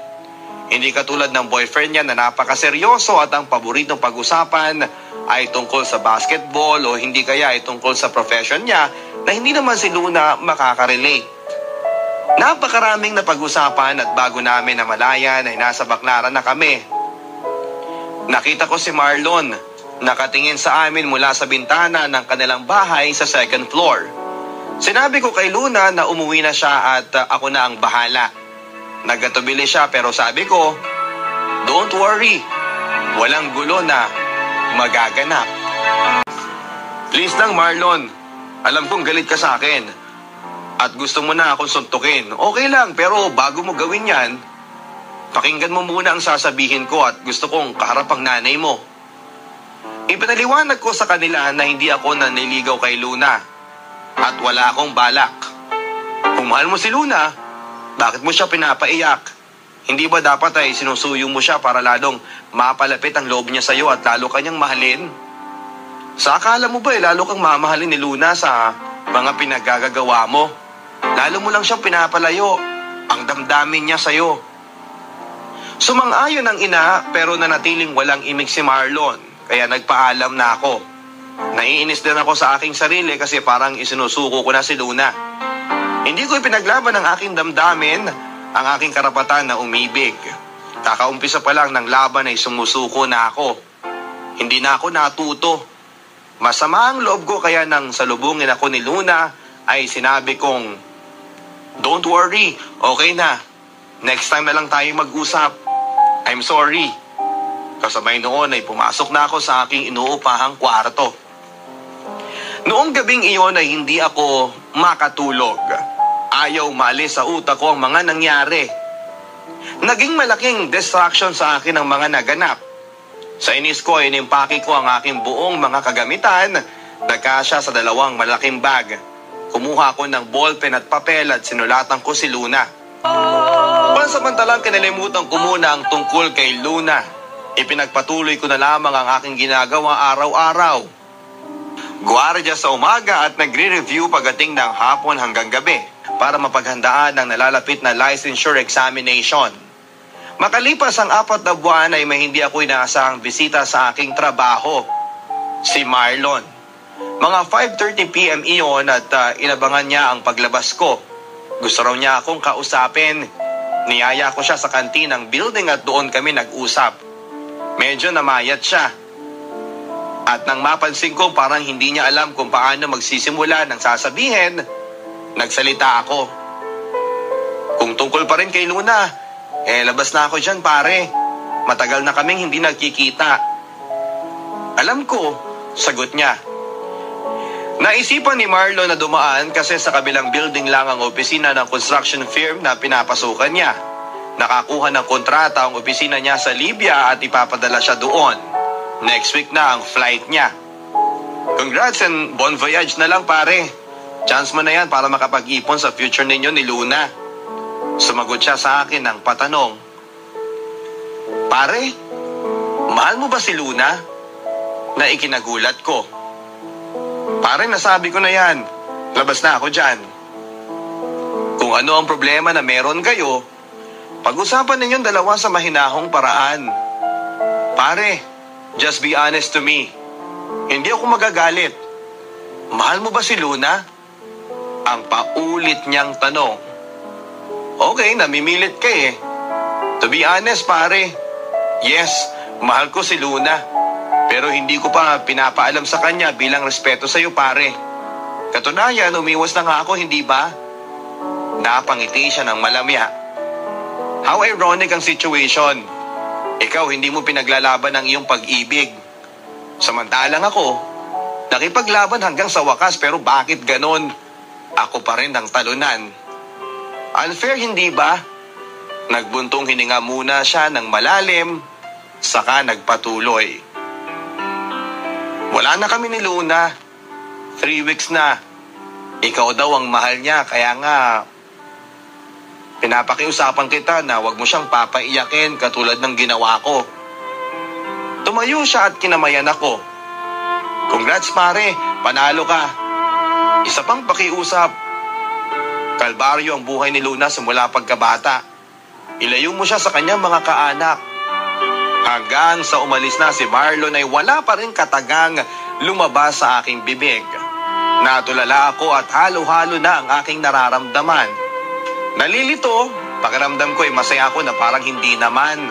Hindi katulad ng boyfriend niya na napakaseryoso at ang paboritong pag-usapan ay tungkol sa basketball o hindi kaya ay tungkol sa profession niya na hindi naman si Luna makakarelate. Napakaraming napag-usapan at bago namin namalayan ay nasa Baclaran na kami. Nakita ko si Marlon, nakatingin sa amin mula sa bintana ng kanilang bahay sa second floor. Sinabi ko kay Luna na umuwi na siya at ako na ang bahala. Nagkatubili siya pero sabi ko, "Don't worry, walang gulo na magaganap." Please lang Marlon, alam kong galit ka sa akin at gusto mo na akong suntukin. Okay lang, pero bago mo gawin yan, pakinggan mo muna ang sasabihin ko at gusto kong kaharap ang nanay mo. Ipinaliwanag ko sa kanila na hindi ako nanliligaw kay Luna at wala akong balak. Kung mahal mo si Luna, bakit mo siya pinapaiyak? Hindi ba dapat ay sinusuyo mo siya para lalong mapalapit ang loob niya sa'yo at lalo kanyang mahalin? Sa akala mo ba lalo kang mamahalin ni Luna sa mga pinagagagawa mo? Lalo mo lang siyang pinapalayo. Ang damdamin niya sa'yo. Sumang-ayon ang ina pero nanatiling walang imik si Marlon. Kaya nagpaalam na ako. Naiinis din ako sa aking sarili kasi parang isinusuko ko na si Luna. Hindi ko ipinaglaban ang aking damdamin, ang aking karapatan na umibig. Kakaumpisa pa lang ng laban ay sumusuko na ako. Hindi na ako natuto. Masama ang loob ko kaya nang salubungin ako ni Luna ay sinabi kong, "Don't worry, okay na. Next time na lang tayo mag-usap. I'm sorry." Kasabay noon ay pumasok na ako sa aking inuupahang kwarto. Noong gabing iyon ay hindi ako makatulog. Ayaw maalis sa utak ko ang mga nangyari. Naging malaking distraction sa akin ang mga naganap. Sa inis ko ay inimpake ko ang aking buong mga kagamitan, nagkasya sa dalawang malaking bag. Kumuha ko ng ballpen at papel at sinulatan ko si Luna. Pansamantalang kinalimutan ko muna ang tungkol kay Luna. Ipinagpatuloy ko na lamang ang aking ginagawa araw-araw. Gwardiya sa umaga at nagre-review pagdating ng hapon hanggang gabi para mapaghandaan ang nalalapit na licensure examination. Makalipas ang 4 na buwan ay may hindi ako inaasahang bisita sa aking trabaho, si Marlon. Mga 5:30 p.m. iyon at inabangan niya ang paglabas ko. Gusto raw niya akong kausapin. Niyaya ko siya sa kantin ng building at doon kami nag-usap. Medyo namayat siya. At nang mapansin ko parang hindi niya alam kung paano magsisimula ng sasabihin, nagsalita ako. Kung tungkol pa rin kay Luna, labas na ako dyan pare. Matagal na kaming hindi nagkikita. Alam ko, sagot niya. Naisipan ni Marlon na dumaan kasi sa kabilang building lang ang opisina ng construction firm na pinapasukan niya. Nakakuha ng kontrata ang opisina niya sa Libya at ipapadala siya doon. Next week na ang flight niya. Congrats and bon voyage na lang pare. Chance mo na yan para makapag-ipon sa future ninyo ni Luna. Sumagot siya sa akin ng patanong. Pare, mahal mo ba si Luna? Na ikinagulat ko. Pare, nasabi ko na yan. Labas na ako dyan. Kung ano ang problema na meron kayo, pag-usapan ninyong dalawa sa mahinahong paraan. Pare, just be honest to me. Hindi ako magagalit. Mahal mo ba si Luna? Ang paulit niyang tanong. Okay, namimilit ka eh. To be honest pare, yes, mahal ko si Luna. Pero hindi ko pa pinapaalam sa kanya bilang respeto sa iyo pare. Katunayan, umiwas na nga ako, hindi ba? Napangiti siya ng malamya. How ironic ang situation. Ikaw hindi mo pinaglalaban ang iyong pag-ibig. Samantalang ako, nakipaglaban hanggang sa wakas, pero bakit ganon? Ako pa rin ang talunan. Unfair, hindi ba? Nagbuntong hininga muna siya ng malalim, saka nagpatuloy. Wala na kami ni Luna. 3 weeks na. Ikaw daw ang mahal niya, kaya nga pinapakiusapan kita na wag mo siyang papaiyakin katulad ng ginawa ko. Tumayo siya at kinamayan ako. Congrats pare, panalo ka. Isa pang pakiusap. Kalbaryo ang buhay ni Luna simula pagkabata. Ilayo mo siya sa kanyang mga kaanak. Hanggang sa umalis na si Marlon ay wala pa rin katagang lumabas sa aking bibig. Natulala ako at halo-halo na ang aking nararamdaman. Nalilito, pakiramdam ko ay masaya ako na parang hindi naman.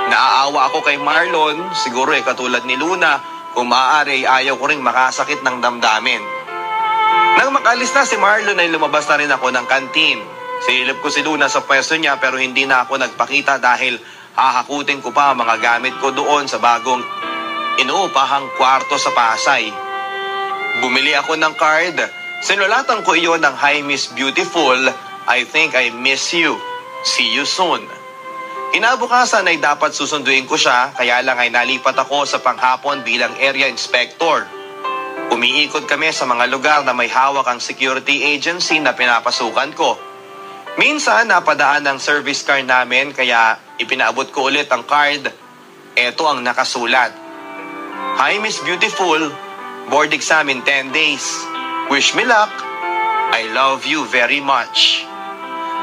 Naaawa ako kay Marlon, siguro katulad ni Luna, kung maaari ayaw ko rin makasakit ng damdamin. Nang makalis na si Marlon ay lumabas na rin ako ng kantin. Silip ko si Luna sa pwesto niya pero hindi na ako nagpakita dahil hahakutin ko pa ang mga gamit ko doon sa bagong inuupahang kwarto sa Pasay. Bumili ako ng card. Sinulatan ko iyon ng Hi Miss Beautiful, I think I miss you. See you soon. Kinabukasan ay dapat susunduin ko siya, kaya lang ay nalipat ako sa panghapon bilang area inspector. Umiikot kami sa mga lugar na may hawak ang security agency na pinapasukan ko. Minsan napadaan ang service car namin kaya ipinaabot ko ulit ang card. Ito ang nakasulat. Hi Miss Beautiful, board exam in 10 days. Wish me luck. I love you very much.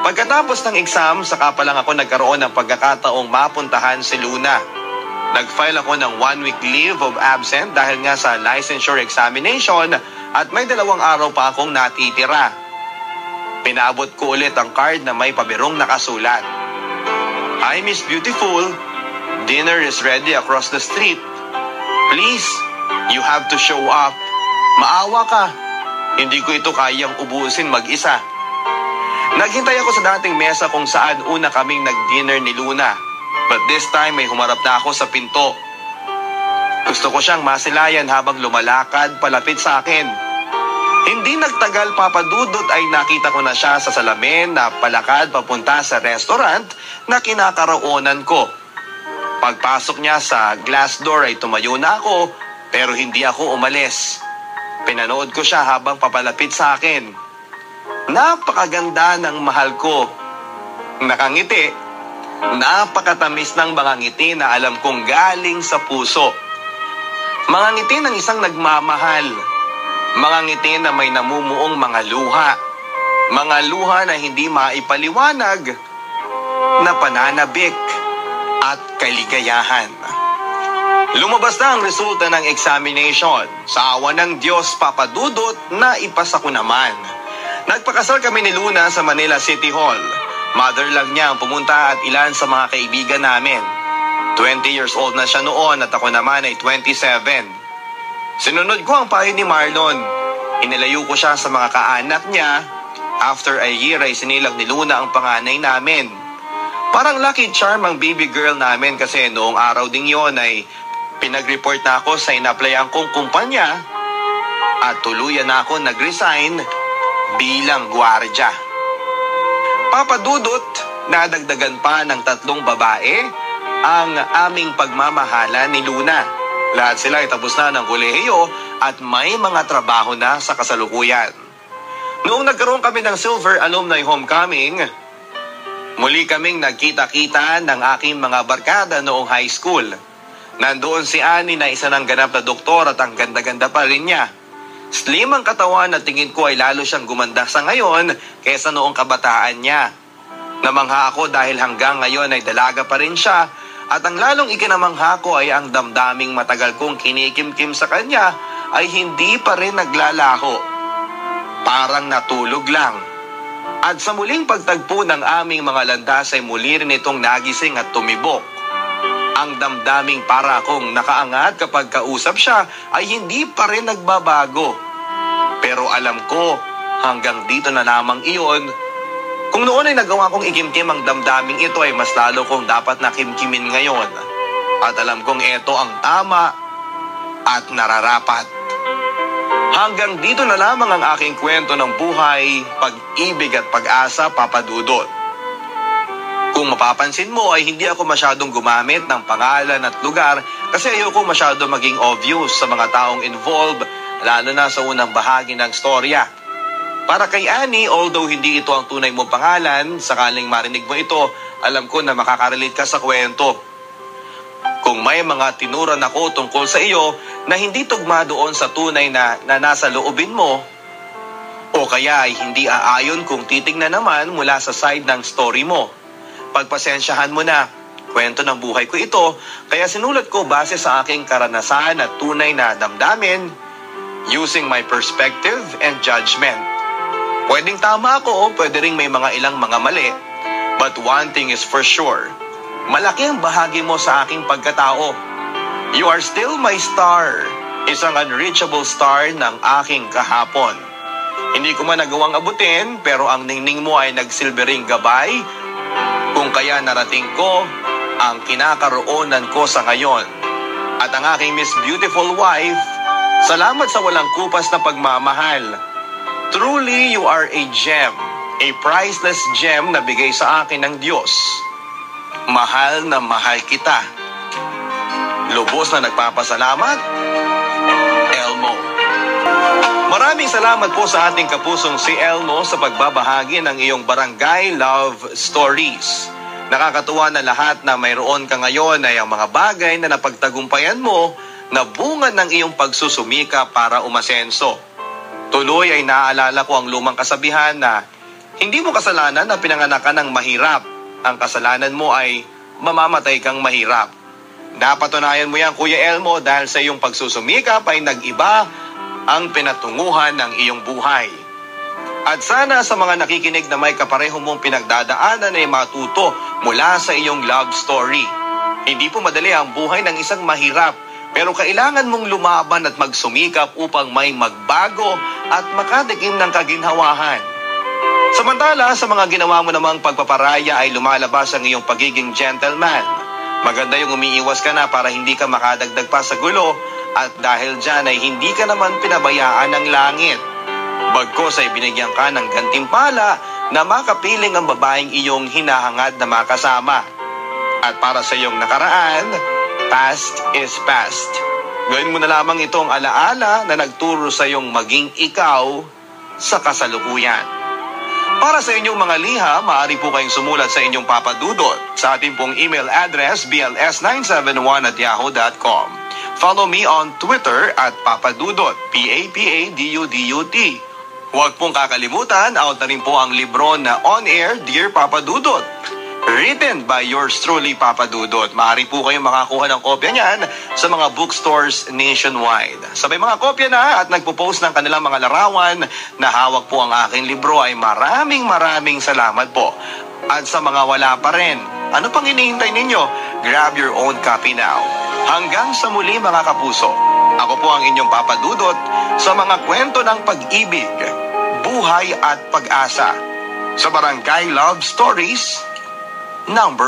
Pagkatapos ng exam, saka pa lang ako nagkaroon ng pagkakataong mapuntahan si Luna. Nag-file ako ng 1-week leave of absent dahil nga sa licensure examination at may 2 araw pa akong natitira. Pinaabot ko ulit ang card na may pabirong nakasulat. Hi Miss Beautiful, dinner is ready across the street. Please, you have to show up. Maawa ka. Hindi ko ito kayang ubusin mag-isa. Naghintay ako sa dating mesa kung saan una kaming nag-dinner ni Luna. But this time may humarap na ako sa pinto. Gusto ko siyang masilayan habang lumalakad palapit sa akin. Hindi nagtagal papadudot ay nakita ko na siya sa salamin na palakad papunta sa restaurant na kinakaroonan ko. Pagpasok niya sa glass door ay tumayo na ako pero hindi ako umalis. Pinanood ko siya habang papalapit sa akin. Napakaganda ng mahal ko. Nakangiti. Napakatamis ng mga ngiti na alam kong galing sa puso. Mga ngiti ng isang nagmamahal. Mga ngiti na may namumuong mga luha. Mga luha na hindi maipaliwanag, na pananabik at kaligayahan. Lumabas na ang resulta ng examination. Sa awa ng Diyos, papadudot na ipasa ko naman. Nagpakasal kami ni Luna sa Manila City Hall. Mother lang niya ang pumunta at ilan sa mga kaibigan namin. 20 years old na siya noon at ako naman ay 27. Sinunod ko ang payo ni Marlon. Inilayo ko siya sa mga kaanak niya. After a year ay sinilang ni Luna ang panganay namin. Parang lucky charm ang baby girl namin kasi noong araw ding yon ay pinag-report na ako sa inaplayan kong kumpanya at tuluyan na ako nag-resign bilang gwardya. Papadudot, nadagdagan pa ng 3 babae ang aming pagmamahala ni Luna. Lahat sila ay tapos na ng kolehiyo at may mga trabaho na sa kasalukuyan. Noong nagkaroon kami ng Silver Alumni Homecoming, muli kaming nagkita-kita ng aking mga barkada noong high school. Nandoon si Annie na isa ng ganap na doktor at ang ganda-ganda pa rin niya. Slim ang katawan at tingin ko ay lalo siyang gumanda sa ngayon kaysa noong kabataan niya. Namangha ako dahil hanggang ngayon ay dalaga pa rin siya at ang lalong ikinamangha ko ay ang damdaming matagal kong kinikimkim sa kanya ay hindi pa rin naglalaho. Parang natulog lang. At sa muling pagtagpo ng aming mga landas ay muli rin itong nagising at tumibok. Ang damdaming para akong nakaangat kapag kausap siya ay hindi pa rin nagbabago. Pero alam ko, hanggang dito na lamang iyon Kung noon ay nagawa kong ikimkim ang damdaming ito ay mas lalo kong dapat nakimkimin ngayon. At alam kong ito ang tama at nararapat. Hanggang dito na lamang ang aking kwento ng buhay, pag-ibig at pag-asa, Papa Dudut. Kung mapapansin mo ay hindi ako masyadong gumamit ng pangalan at lugar kasi ayoko masyado maging obvious sa mga taong involved, lalo na sa unang bahagi ng storya. Para kay Annie, although hindi ito ang tunay mong pangalan, sakaling marinig mo ito, alam ko na makakarelate ka sa kwento. Kung may mga tinuran ako tungkol sa iyo na hindi tugma doon sa tunay na nasa loobin mo, o kaya ay hindi aayon kung titignan naman mula sa side ng story mo, pagpasensyahan mo na. Kwento ng buhay ko ito, kaya sinulat ko base sa aking karanasan at tunay na damdamin, using my perspective and judgment. Pwedeng tama ako, pwede ring may mga ilang mga mali, but one thing is for sure, malaki ang bahagi mo sa aking pagkatao. You are still my star, isang unreachable star ng aking kahapon. Hindi ko man nagawang abutin, pero ang ningning mo ay nagsilbering gabay, kung kaya narating ko ang kinakaroonan ko sa ngayon. At ang aking Miss Beautiful wife, salamat sa walang kupas na pagmamahal. Truly, you are a gem, a priceless gem na bigay sa akin ng Diyos. Mahal na mahal kita. Lubos na nagpapasalamat, Elmo. Maraming salamat po sa ating kapusong si Elmo sa pagbabahagi ng iyong Barangay Love Stories. Nakakatuwa na lahat na mayroon ka ngayon ay ang mga bagay na napagtagumpayan mo na bunga ng iyong pagsusumika para umasenso. Tuloy ay naaalala ko ang lumang kasabihan na hindi mo kasalanan na pinanganakan ng mahirap. Ang kasalanan mo ay mamamatay kang mahirap. Napatunayan mo yan, Kuya Elmo, dahil sa iyong pagsusumikap ay nag-iba ang pinatunguhan ng iyong buhay. At sana sa mga nakikinig na may kapareho mong pinagdadaanan ay matuto mula sa iyong love story. Hindi po madali ang buhay ng isang mahirap, pero kailangan mong lumaban at magsumikap upang may magbago at makatikim ng kaginhawahan. Samantala, sa mga ginawa mo namang pagpaparaya ay lumalabas ang iyong pagiging gentleman. Maganda yung umiiwas ka na para hindi ka makadagdag pa sa gulo at dahil dyan ay hindi ka naman pinabayaan ng langit. Bagkos ay binigyan ka ng gantimpala na makapiling ang babaeng iyong hinahangad na makasama. At para sa iyong nakaraan, past is past. Gawin mo na lamang itong alaala na nagturo sa iyong maging ikaw sa kasalukuyan. Para sa inyong mga liha, maaari po kayong sumulat sa inyong Papa Dudut sa ating pong email address bls971@yahoo.com. Follow me on Twitter at Papa Dudut, P-A-P-A-D-U-D-U-T. Huwag pong kakalimutan, out na rin po ang libro na On Air, Dear Papa Dudut, written by yours truly, Papa Dudut. Maaari po kayong makakuha ng kopya niyan sa mga bookstores nationwide. Sabay mga kopya na at nagpo-post ng kanilang mga larawan na hawak po ang aking libro ay maraming salamat po. At sa mga wala pa rin, ano pang hinihintay ninyo? Grab your own copy now. Hanggang sa muli mga kapuso, ako po ang inyong Papa Dudut sa mga kwento ng pag-ibig, buhay at pag-asa sa Barangay Love Stories #1.